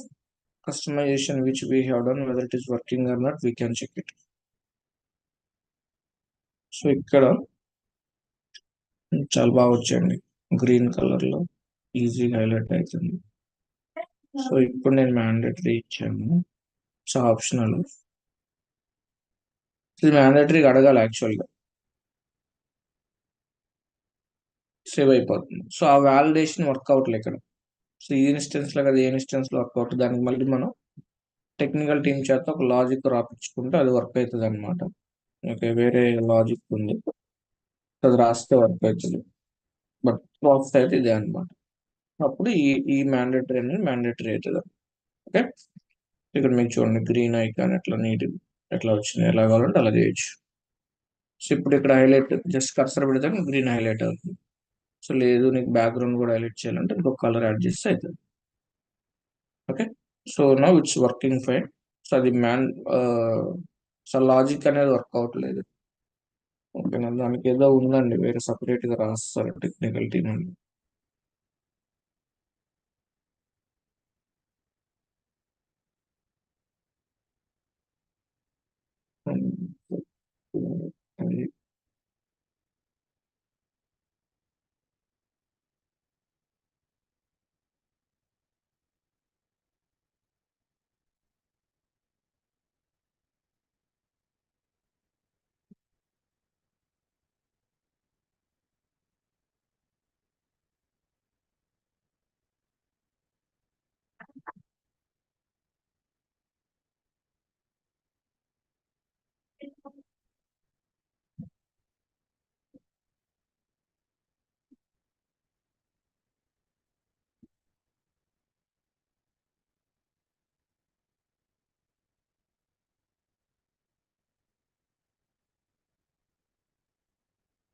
customization which we have done, whether it is working or not, we can check it. So ఇక్కడ చాలా బాగా వచ్చాయండి. గ్రీన్ కలర్ లో ఈజీగా హైలైట్ అవుతుంది. సో ఇప్పుడు నేను మ్యాండేటరీ ఇచ్చాను. So optional. ఇది మ్యాండేటరీగా అడగాలి యాక్చువల్గా. సేవ్ అయిపోతుంది. సో ఆ వాలిడేషన్ వర్క్ అవట్లే ఇక్కడ. సో ఈ ఇన్స్టెన్స్ లో కదా, ఏ ఇన్స్టెన్స్ లో వర్క్ అవుతుంది, దానికి మళ్ళీ మనం టెక్నికల్ టీమ్ చేత ఒక లాజిక్ రాపించుకుంటే అది వర్క్ అవుతుంది అనమాట. ఓకే, వేరే లాజిక్ ఉంది, అది రాస్తే వర్క్ అవుతుంది. బట్ ప్రాసెస్ అయితే ఇదే అనమాట. అప్పుడు ఈ మ్యాండేటరీ అనేది మ్యాండేటరీ అవుతుంది. ఓకే, ఇక్కడ మీకు చూడండి గ్రీన్ ఐకాన్ ఎట్లా నీట్ ఎట్లా వచ్చింది, ఎలా కావాలంటే అలా చేయొచ్చు. సో ఇప్పుడు ఇక్కడ హైలైట్ జస్ట్ కర్సర్ పెడితే గ్రీన్ హైలైట్ అవుతుంది. సో లేదు నీకు బ్యాక్గ్రౌండ్ కూడా హైలైట్ చేయాలంటే ఇంకొక కలర్ యాడ్ చేస్తే అవుతుంది. Okay, so now it's working fine. So అది సో లాజిక్ అనేది వర్క్ అవట్లేదు. ఓకేనా, దానికి ఏదో ఉందండి, వేరే సపరేట్గా రాస్తారు టెక్నికల్ టీమ్ అని. అది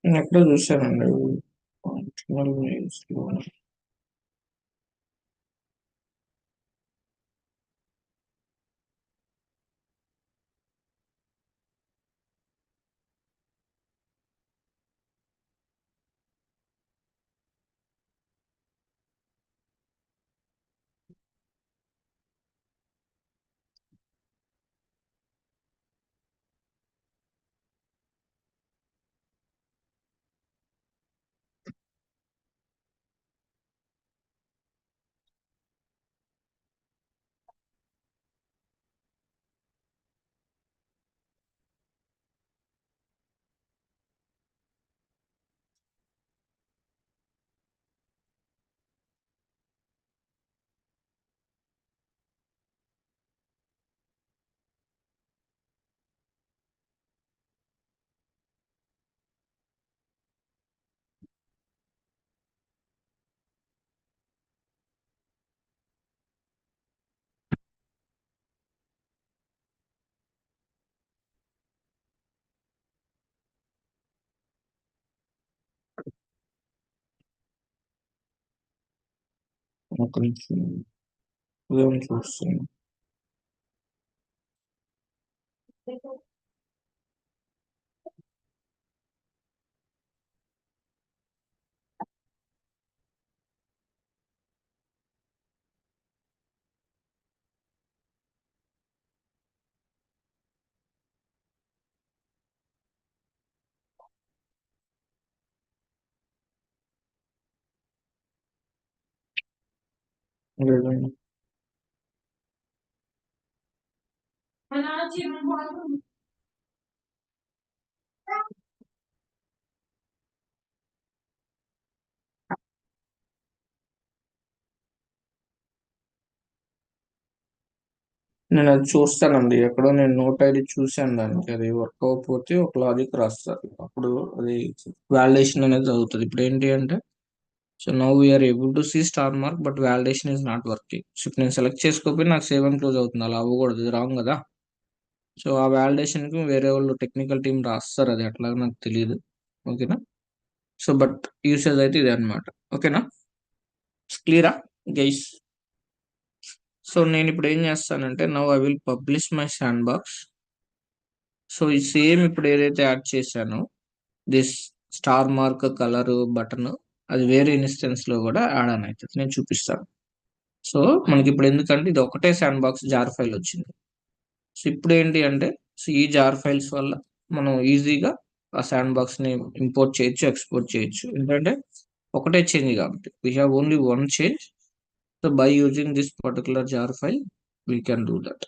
నేను ఎక్కడో చూశానండి functional names లో. ఒక నిమిషం ఉదయం చూస్తాను. లేదండి. నేను అది చూస్తానండి, ఎక్కడో నేను నోట్ ఐడి చూశాను, దానికి అది వర్క్ అవ్వకపోతే ఒక లాజిక్ రాస్తారు, అప్పుడు అది వాలిడేషన్ అనేది అవుతుంది. ఇప్పుడు ఏంటి అంటే, so now we are able to see star mark but validation is not working. So ఇప్పుడు నేను సెలెక్ట్ చేసుకోకపోయి నాకు సేవ్ అండ్ క్లోజ్ అవుతుంది, అలా అవ్వకూడదు, ఇది రాంగ్ కదా. సో ఆ వాలిడేషన్ కి వేరే వాళ్ళు టెక్నికల్ టీం రాస్తారు, అది ఎట్లాగో నాకు తెలియదు. ఓకేనా, సో బట్ యూసేజ్ అయితే ఇదే అనమాట. ఓకేనా, క్లియరా గైస్? సో నేను ఇప్పుడు ఏం చేస్తానంటే, now I will publish my sand box. So ఈ సేమ్ ఇప్పుడు ఏదైతే యాడ్ చేశానో this star mark colour button, అది వేరే ఇన్స్టెన్స్ లో కూడా యాడ్ అని అవుతుంది, నేను చూపిస్తాను. సో మనకి ఇప్పుడు ఎందుకంటే ఇది ఒకటే శాండ్ బాక్స్ జార్ ఫైల్ వచ్చింది. సో ఇప్పుడు ఏంటి అంటే, సో ఈ జార్ ఫైల్స్ వల్ల మనం ఈజీగా ఆ శాండ్ బాక్స్ ని ఇంపోర్ట్ చేయొచ్చు, ఎక్స్పోర్ట్ చేయొచ్చు. ఎందుకంటే ఒకటే చేంజ్ కాబట్టి, we have only one change. So by using this particular jar file we can do that.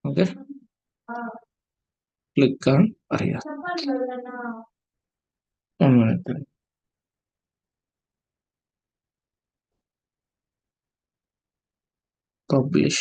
Okay, click on area. 1 minute. Publish.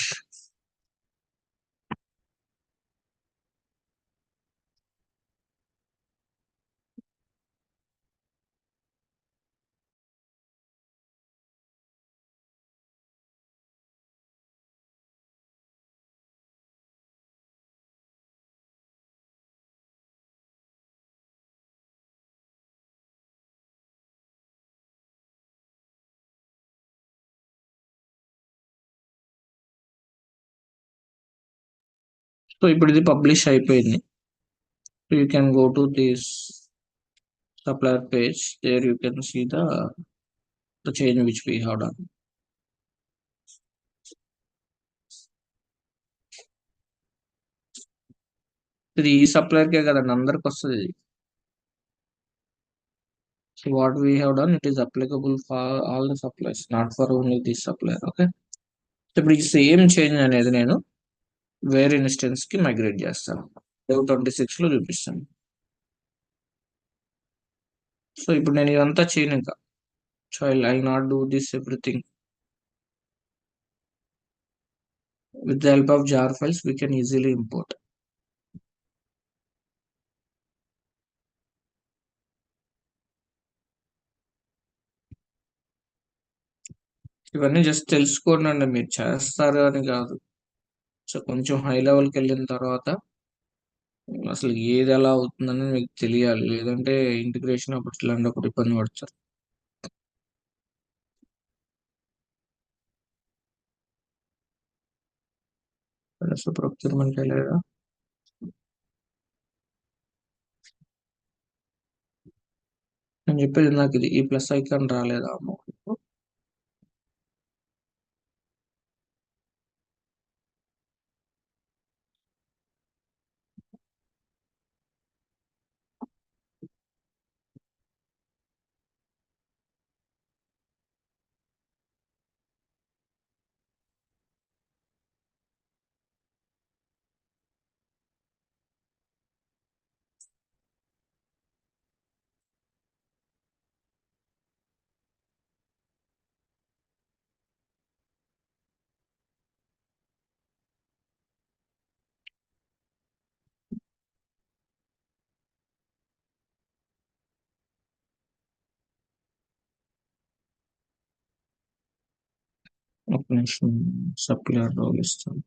So ఇప్పుడు ఇది పబ్లిష్ అయిపోయింది. So you can go to this supplier page. There you can see the change which we have done. ఇది ఈ supplier కే కదండి, అందరికి వస్తుంది ఇది. So what we have done, it is applicable for all the suppliers, not for only this supplier. Okay. So ఇప్పుడు ఈ same change అనేది నేను వేరే ఇన్స్టెన్స్ కి మైగ్రేట్ చేస్తాను. Dev 26 లో చూపిస్తాను. సో ఇప్పుడు నేను ఇదంతా చేయను ఇంకా. So I not do this everything. With the help of jar files, we can easily import. ఇవన్నీ జస్ట్ తెలుసుకోండి, మీరు చేస్తారు అని కాదు. సో కొంచెం హై లెవెల్కి వెళ్ళిన తర్వాత అసలు ఏది ఎలా అవుతుందని మీకు తెలియాలి, లేదంటే ఇంటిగ్రేషన్ అప్పుడు ఇట్లాంటి ఒకటి ఇబ్బంది పడతారు. సో ప్రొక్యూర్మెంట్ లేదా నేను చెప్పేది, నాకు ఇది ఈ ప్లస్ ఐకాన్ రాలేదా అమ్మ? ఒక నిమిషం, సప్లయర్ రోల్ ఇస్తాను.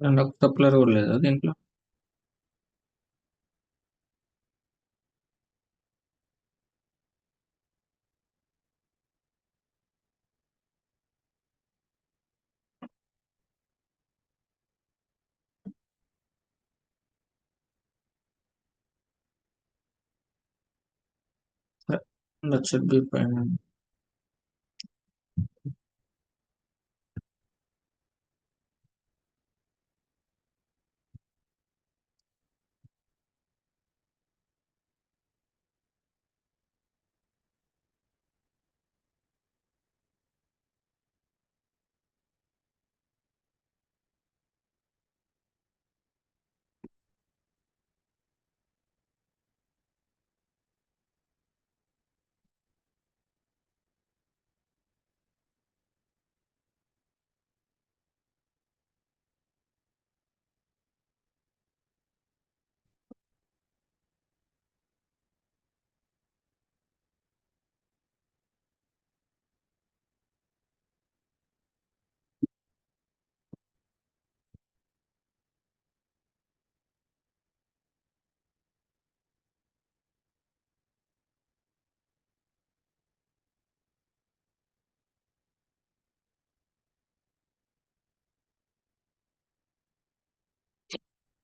అండ్ ఒక సప్లయర్ కూడా లేదా దీంట్లో? That should be fine.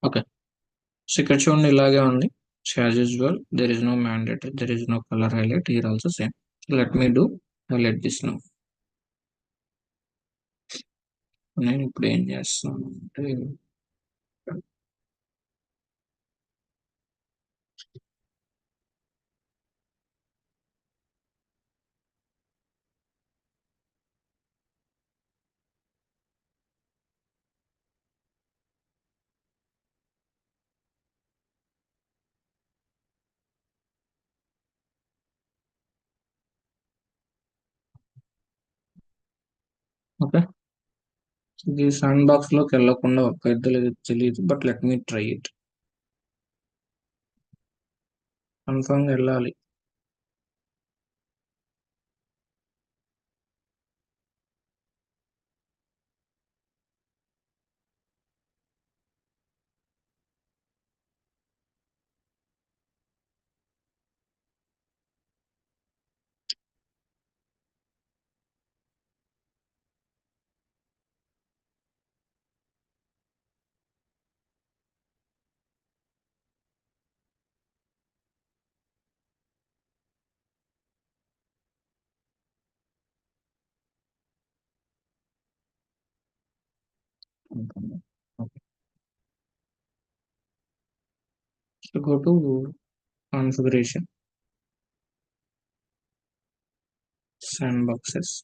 Okay. So ఇక్కడ చూడండి ఇలాగే ఉంది. So as usual there is no mandate, there is no color highlight here also same. So let me do highlight this now. నేను ఇప్పుడు ఏం చేస్తాను అంటే ఓకే. ఇది శాండ్ బాక్స్ లోకి వెళ్ళకుండా ఒక ఇద్దరు తెలియదు, but let me try it. Confirm గా వెళ్ళాలి. Okay. So go to configuration, sand boxes.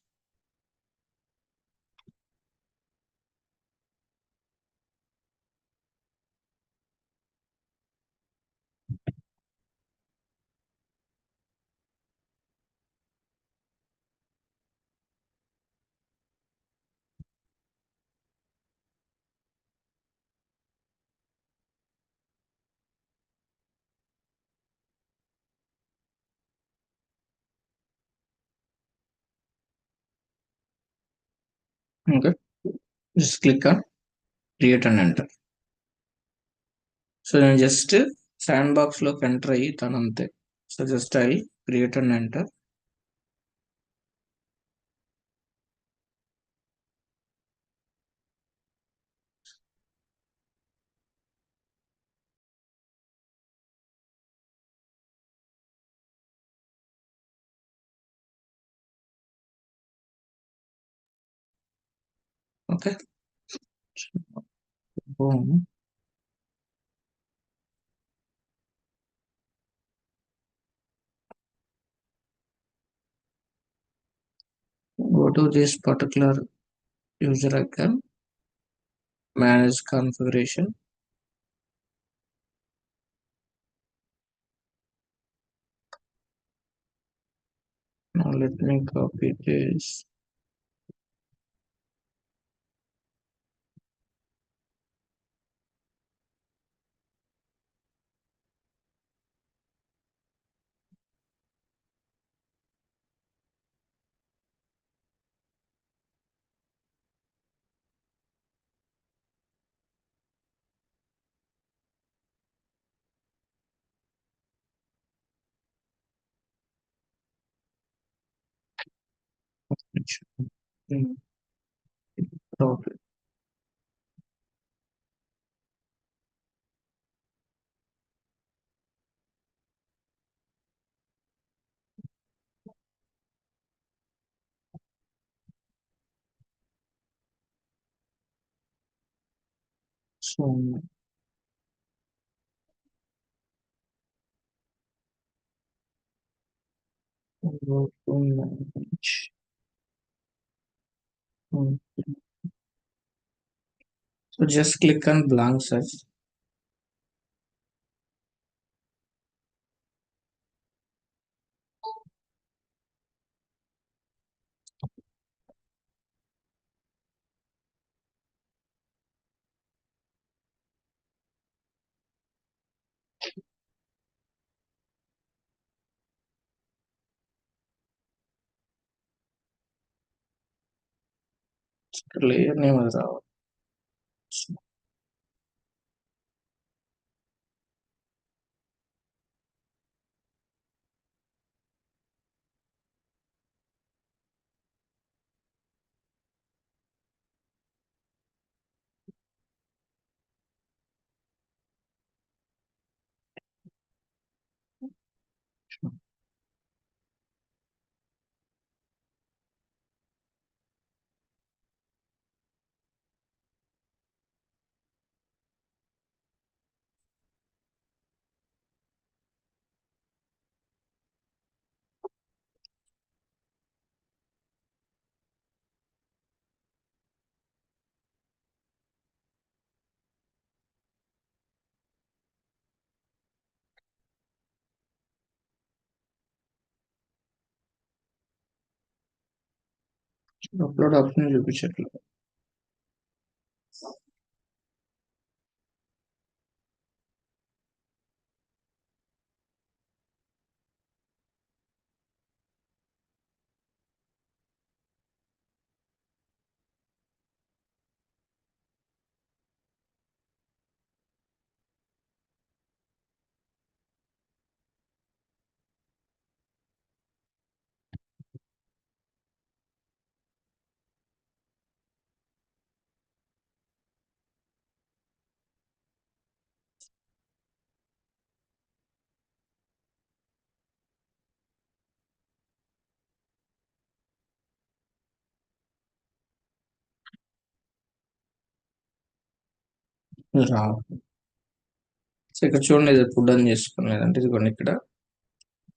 Okay. Just click on create and enter. So నేను జస్ట్ శాండ్ బాక్స్ లోకి ఎంటర్ అయ్యి తను అంతే. So just I create and enter. Okay. Boom. Go to this particular user icon, manage configuration. Now let me copy this. Okay. So go to manage. Hmm. So just click on blank search. Layer name is రావాలి. Upload option చూపించట్లేదు. రా. So ఇక్కడ చూడండి, ఇది food అని చేసుకునేది అంటే ఇదిగోండి ఇక్కడ.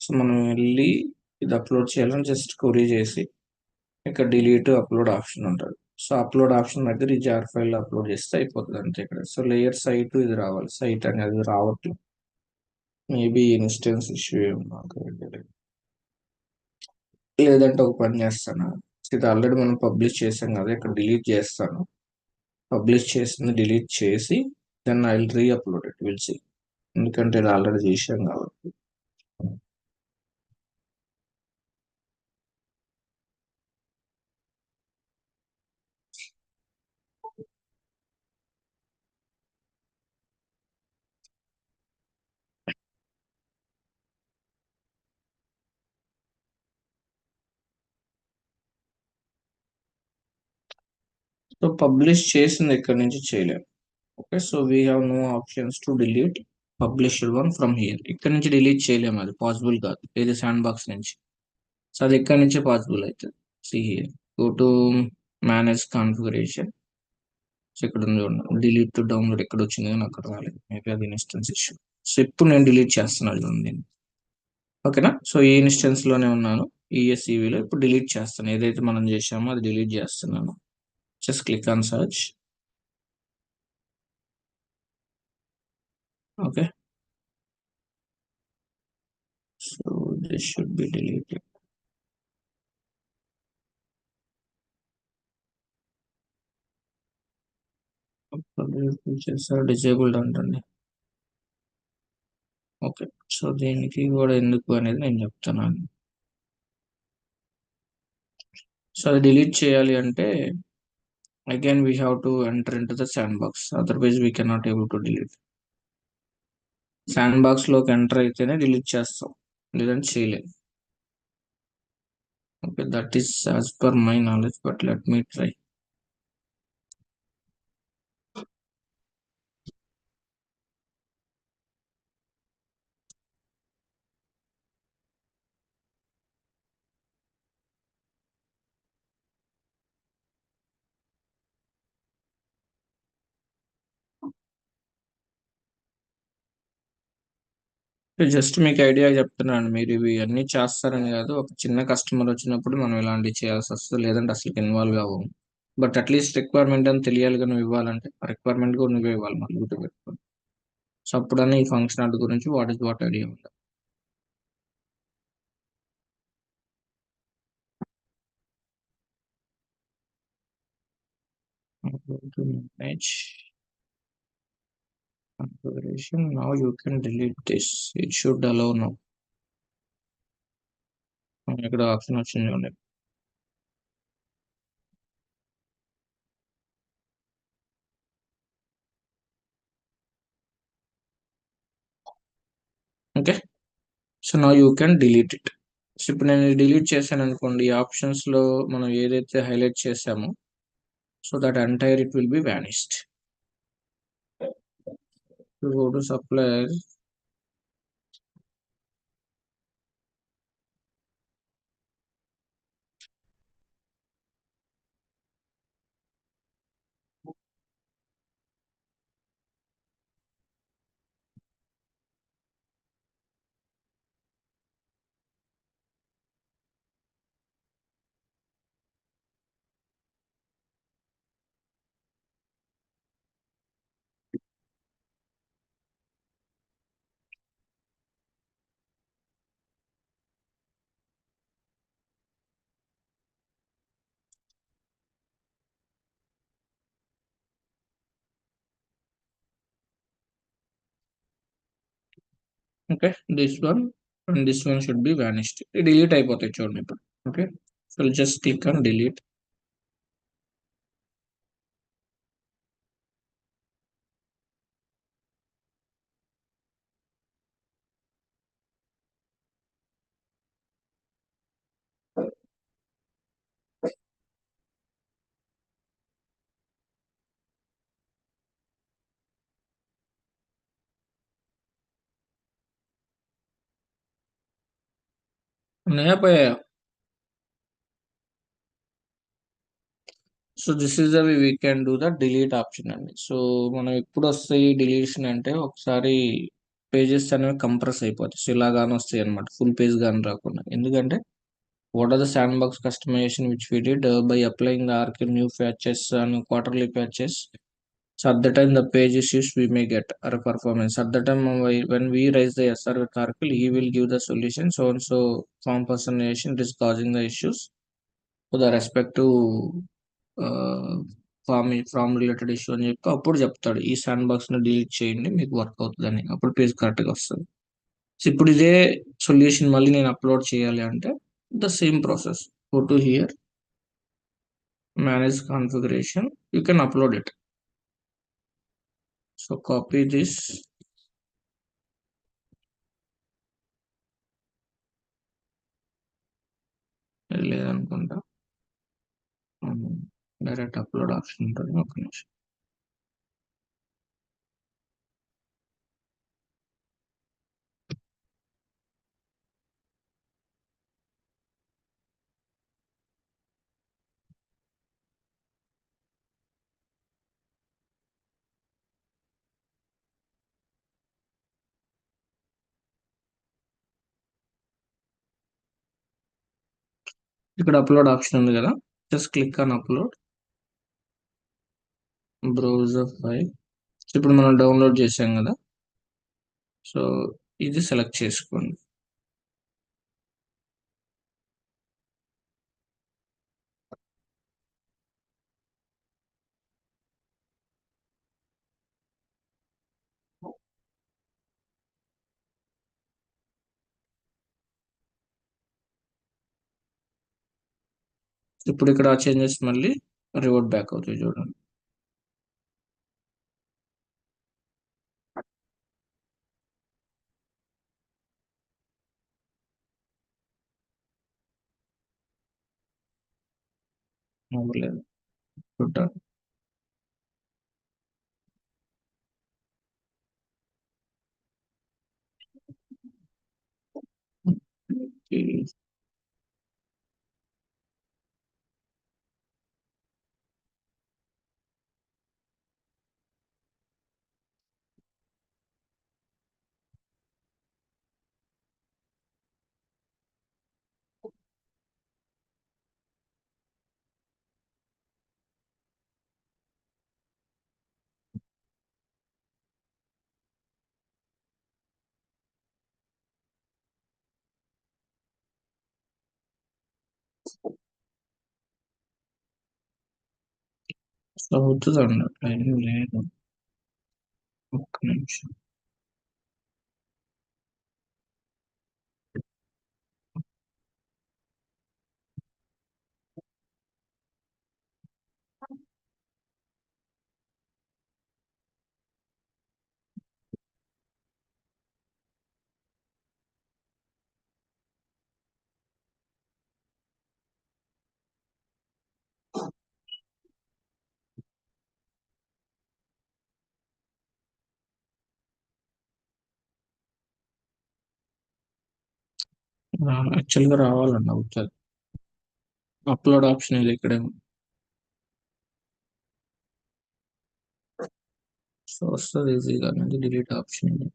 సో మనం వెళ్ళి ఇది అప్లోడ్ చేయాలని జస్ట్ కొరీ చేసి ఇక్కడ డిలీట్ అప్లోడ్ ఆప్షన్ ఉంటుంది. సో అప్లోడ్ ఆప్షన్ దగ్గర ఈ జార్ ఫైల్ అప్లోడ్ చేస్తే అయిపోతుంది అంతే ఇక్కడ. సో లేయర్ సైట్ ఇది రావాలి, సైట్ అనేది రావట్లేదు. మేబీ ఇన్స్టెన్స్ ఇష్యూ ఏమో నాకు తెలియదు. లేదంటే ఒక పని చేస్తాను, ఇది ఆల్రెడీ మనం పబ్లిష్ చేసాం కదా, ఇక్కడ డిలీట్ చేస్తాను. పబ్లిష్ చేసింది డిలీట్ చేసి then I will reupload it, will see. ఎందుకంటే ఇది ఆల్రెడీ చేసాం కాబట్టి. సో పబ్లిష్ చేసింది ఎక్కడి నుంచి చేయలేము. Okay, so we have no options to delete published one from here. ఇక్కడ నుంచి డిలీట్ చేయలేము, అది పాసిబుల్ కాదు, ఏది శాండ్ బాక్స్ నుంచి. సో అది ఎక్కడి నుంచి పాసిబుల్ అవుతుంది. See here, go to manage configuration. So ఇక్కడ ఉంది చూడండి, డిలీట్ టు డౌన్లోడ్ ఎక్కడ వచ్చింది నాకు అక్కడ రాలేదు, మేబీ అది ఇన్స్టెన్స్ ఇష్యూ. సో ఇప్పుడు నేను డిలీట్ చేస్తున్నాను చూడండి. ఓకేనా, సో ఈ ఇన్స్టెన్స్ లోనే ఉన్నాను, ఈఎస్ఈవిలో. ఇప్పుడు డిలీట్ చేస్తాను, ఏదైతే మనం చేసామో అది డిలీట్ చేస్తున్నాను. Just click on search. Okay, so this should be deleted. Features are disabled అంటండి. ఓకే, సో దీనికి కూడా ఎందుకు అనేది నేను చెప్తున్నాను. సో అది డిలీట్ చేయాలి అంటే again we have to enter in to the sand box, otherwise we cannot able to delete. Sand box లోకి ఎంటర్ అయితేనే డిలీట్ చేస్తాం, లేదంటే చేయలేం. Okay, that is as per my knowledge, but let me try. Just మీకు idea చెప్తున్నాను, మీరు ఇవి అన్ని చేస్తారని కాదు. ఒక చిన్న కస్టమర్ వచ్చినప్పుడు మనం ఇలాంటివి చేయాల్సి వస్తుంది, లేదంటే అసలు ఇన్వాల్వ్ అవ్వము. బట్ అట్లీస్ట్ రిక్వైర్మెంట్ అని తెలియాలి, నువ్వు ఇవ్వాలంటే ఆ రిక్వైర్మెంట్ కూడా నువ్వే ఇవ్వాలి మళ్ళీ గుర్తుపెట్టుకో. సో అప్పుడన్నా ఈ ఫంక్షనాలిటీ గురించి వాట్ ఇస్ వాట్ ఐడియా ఉంటుంది. Go to manage configuration. Now you can delete this. It should allow now. ఇక్కడ ఆప్షన్ వచ్చింది చూడండి. Okay, so now you can delete it. So ఇప్పుడు నేను డిలీట్ చేశాను అనుకోండి, ఈ ఆప్షన్స్ లో మనం ఏదైతే హైలైట్ చేసామో, so that entire it will be vanished. Go to supplier. Okay, this one and this one should be vanished. Delete అయిపోతాయి చూడండి ఇప్పుడు. Okay, so just click on delete. ఉన్నాయా పోయాయా? So this is the way we can do the delete option అండి. సో మనం ఎప్పుడు వస్తాయి డిలీషన్ అంటే ఒకసారి పేజెస్ అనేవి కంప్రెస్ అయిపోతాయి. సో ఇలాగానే వస్తాయి అనమాట, ఫుల్ పేజ్ కానీ రాకుండా. ఎందుకంటే what are the sandbox customization which we did by applying the arc new patches and quarterly patches. So at the time the page issues we may get a performance. At the time when we raise the SR with Oracle, he will give the solution. So and so form personalization is causing the issues for the respective form related issue అని చెప్పి అప్పుడు చెప్తాడు ఈ sandbox ని delete చేయండి మీకు work అవుతుందని. అప్పుడు పేజ్ కరెక్ట్ గా వస్తుంది. సో ఇప్పుడు ఇదే సొల్యూషన్ మళ్ళీ నేను అప్లోడ్ చేయాలి అంటే the same process. Go to hear, manage configuration, you can upload it. So copy this, లేదనుకుంటా, డైరెక్ట్ అప్లోడ్ ఆప్షన్ ఉంటుంది. ఒక నిమిషం. ఇక్కడ అప్లోడ్ ఆప్షన్ ఉంది కదా, just click on upload, browser file. ఇప్పుడు మనం డౌన్లోడ్ చేసాం కదా, సో ఇది సెలెక్ట్ చేసుకోండి. ఇప్పుడు ఇక్కడ చేంజెస్ మళ్ళీ రివర్ట్ బ్యాక్ అవుతాయి చూడండి. అవ్వలేదు, చూద్దాం. సో అవుతుందండి, అట్లా ఏం లేదు. ఒక్క నిమిషం. యాక్చువల్గా రావాలండి, అవుతుంది. అప్లోడ్ ఆప్షన్ ఇది ఇక్కడే ఉంది. సో వస్తుంది ఈజీగా అనేది, డిలీట్ ఆప్షన్ ఇది.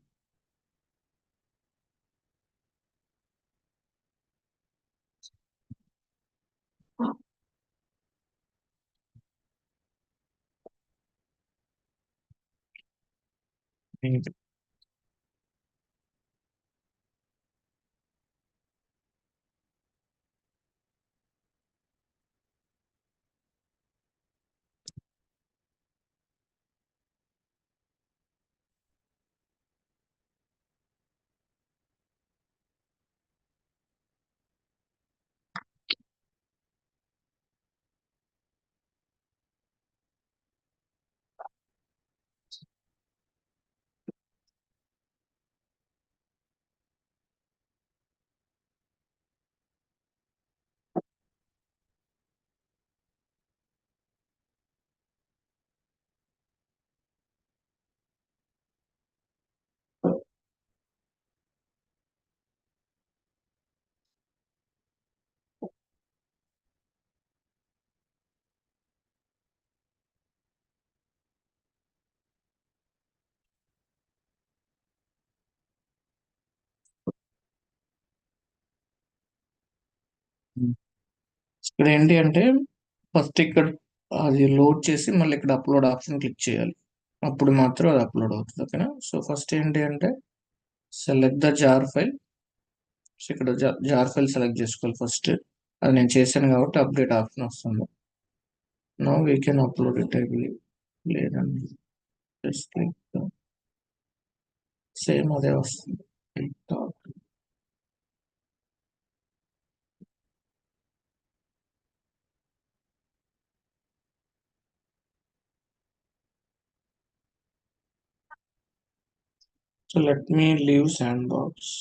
ఉమ్. ఇక్కడ ఏంటి అంటే ఫస్ట్ ఇక్కడ అది లోడ్ చేసి మళ్ళీ ఇక్కడ అప్లోడ్ ఆప్షన్ క్లిక్ చేయాలి. అప్పుడు మాత్రం అది అప్లోడ్ అవుతుంది. ఓకేనా. సో ఫస్ట్ ఏంటి అంటే select the jar file. So ఇక్కడ జార్ ఫైల్ సెలెక్ట్ చేసుకోవాలి ఫస్ట్. అది నేను చేశాను కాబట్టి అప్డేట్ ఆప్షన్ వస్తుంది. No we can upload it I believe. లేదండి, జస్ట్ క్లిక్. సేమ్ అదే వస్తుంది. So let me leave sandbox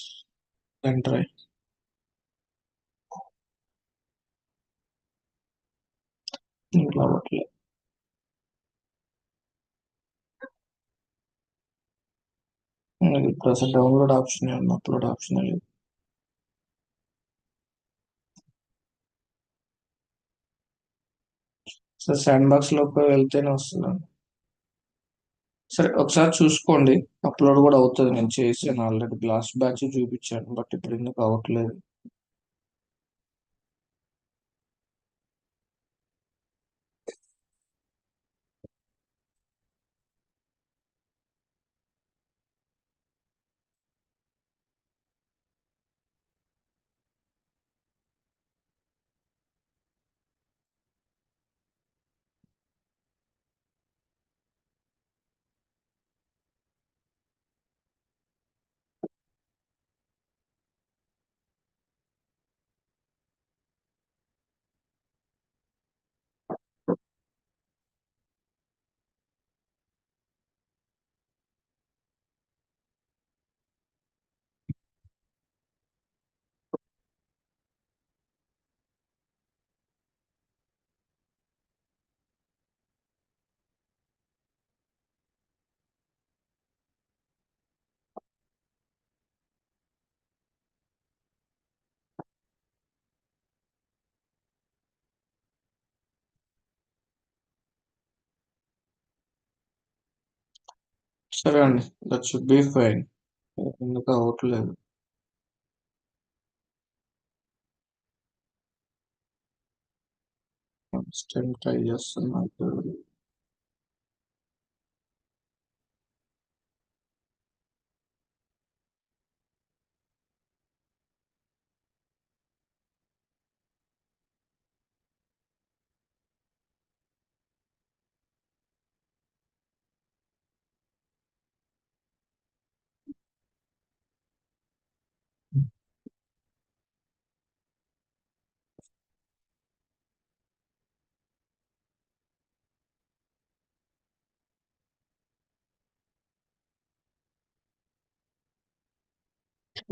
and try. ఇంట్లో అవ్వట్లేదు. ఇప్పుడు అసలు డౌన్లోడ్ ఆప్షన్ ఉంది, అప్లోడ్ ఆప్షన్ లేదు. సో శాండ్ బాక్స్ లోకి వెళ్తేనే వస్తుంది. సరే ఒకసారి చూసుకోండి. అప్లోడ్ కూడా అవుతుంది. నేను చేసాను ఆల్రెడీ, లాస్ట్ బ్యాచ్ చూపించాను, బట్ ఇప్పుడు ఎందుకు అవ్వట్లేదు. సరే అండి, దట్ షుడ్ బి ఫైన్. ఎందుకు అవ్వట్లేదు. నెక్స్ట్ టైం ట్రై చేస్తున్నా.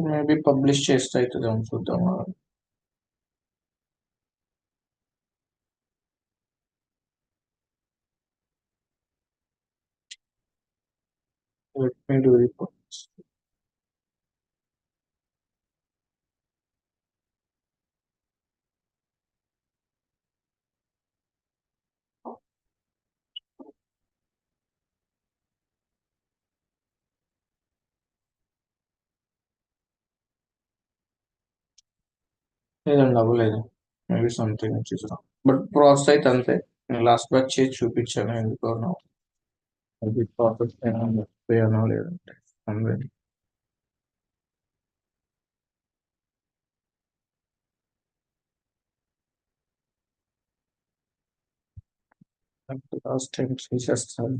మేబీ పబ్లిష్ చేస్తే అవుతుంది, చూద్దాం. Let me do report. లేదండి, అవ్వలేదు. మేబీ సంథింగ్ చూద్దాం. బట్ ప్రాసెస్ అయితే అంతే. నేను లాస్ట్ బ్యాచ్ చేసి చూపించాను ఎందుకో. అది ప్రాసెస్ అయినా మర్చిపోయానో లేదంటే అంతే. లాస్ట్ టైం చేసేస్తాను.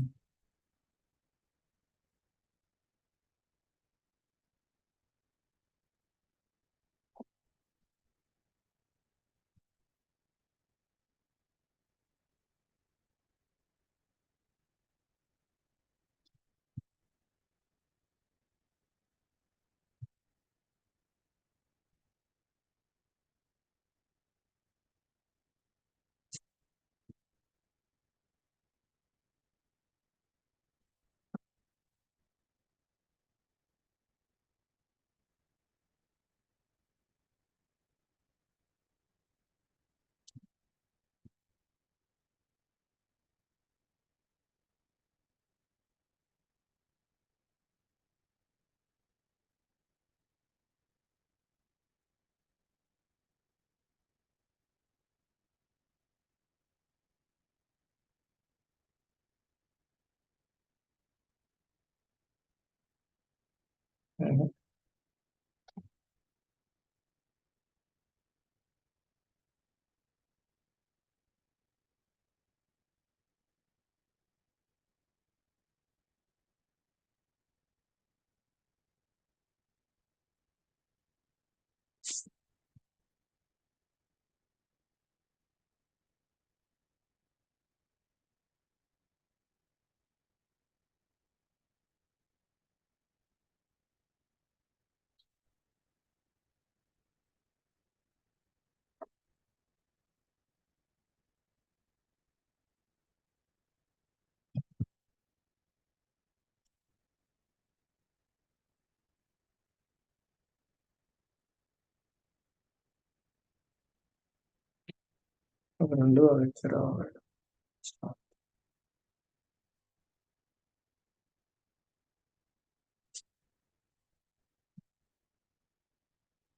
ఒక రెండు అవి రావాలి.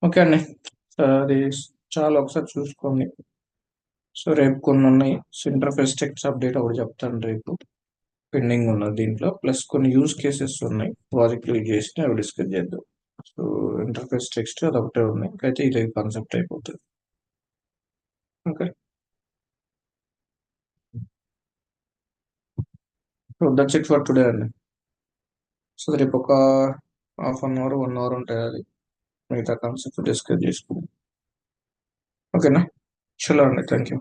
ఓకే అండి. సో అది చాలా ఒకసారి చూసుకోండి. సో రేపు కొన్ని ఉన్నాయి. ఇంటర్ఫేస్ టెక్స్ట్ అప్డేట్ ఒకటి చెప్తాను రేపు. పెండింగ్ ఉన్నది దీంట్లో. ప్లస్ కొన్ని యూజ్ కేసెస్ ఉన్నాయి. ప్రాజెక్ట్ లీడ్ చేసి అవి డిస్కస్ చేద్దాం. సో ఇంటర్ఫేస్ టెక్స్ట్ అది ఒకటే ఉంది. అయితే ఇది కాన్సెప్ట్ అయిపోతుంది. Okay. So that's it for today అండి. సో రేపు ఒక ½ అవర్ 1 అవర్ ఉంటుంది అది. మిగతా కాన్సెప్ట్ డిస్కస్ చేసుకుందాం. ఓకేనా. చలో అండి. Thank you.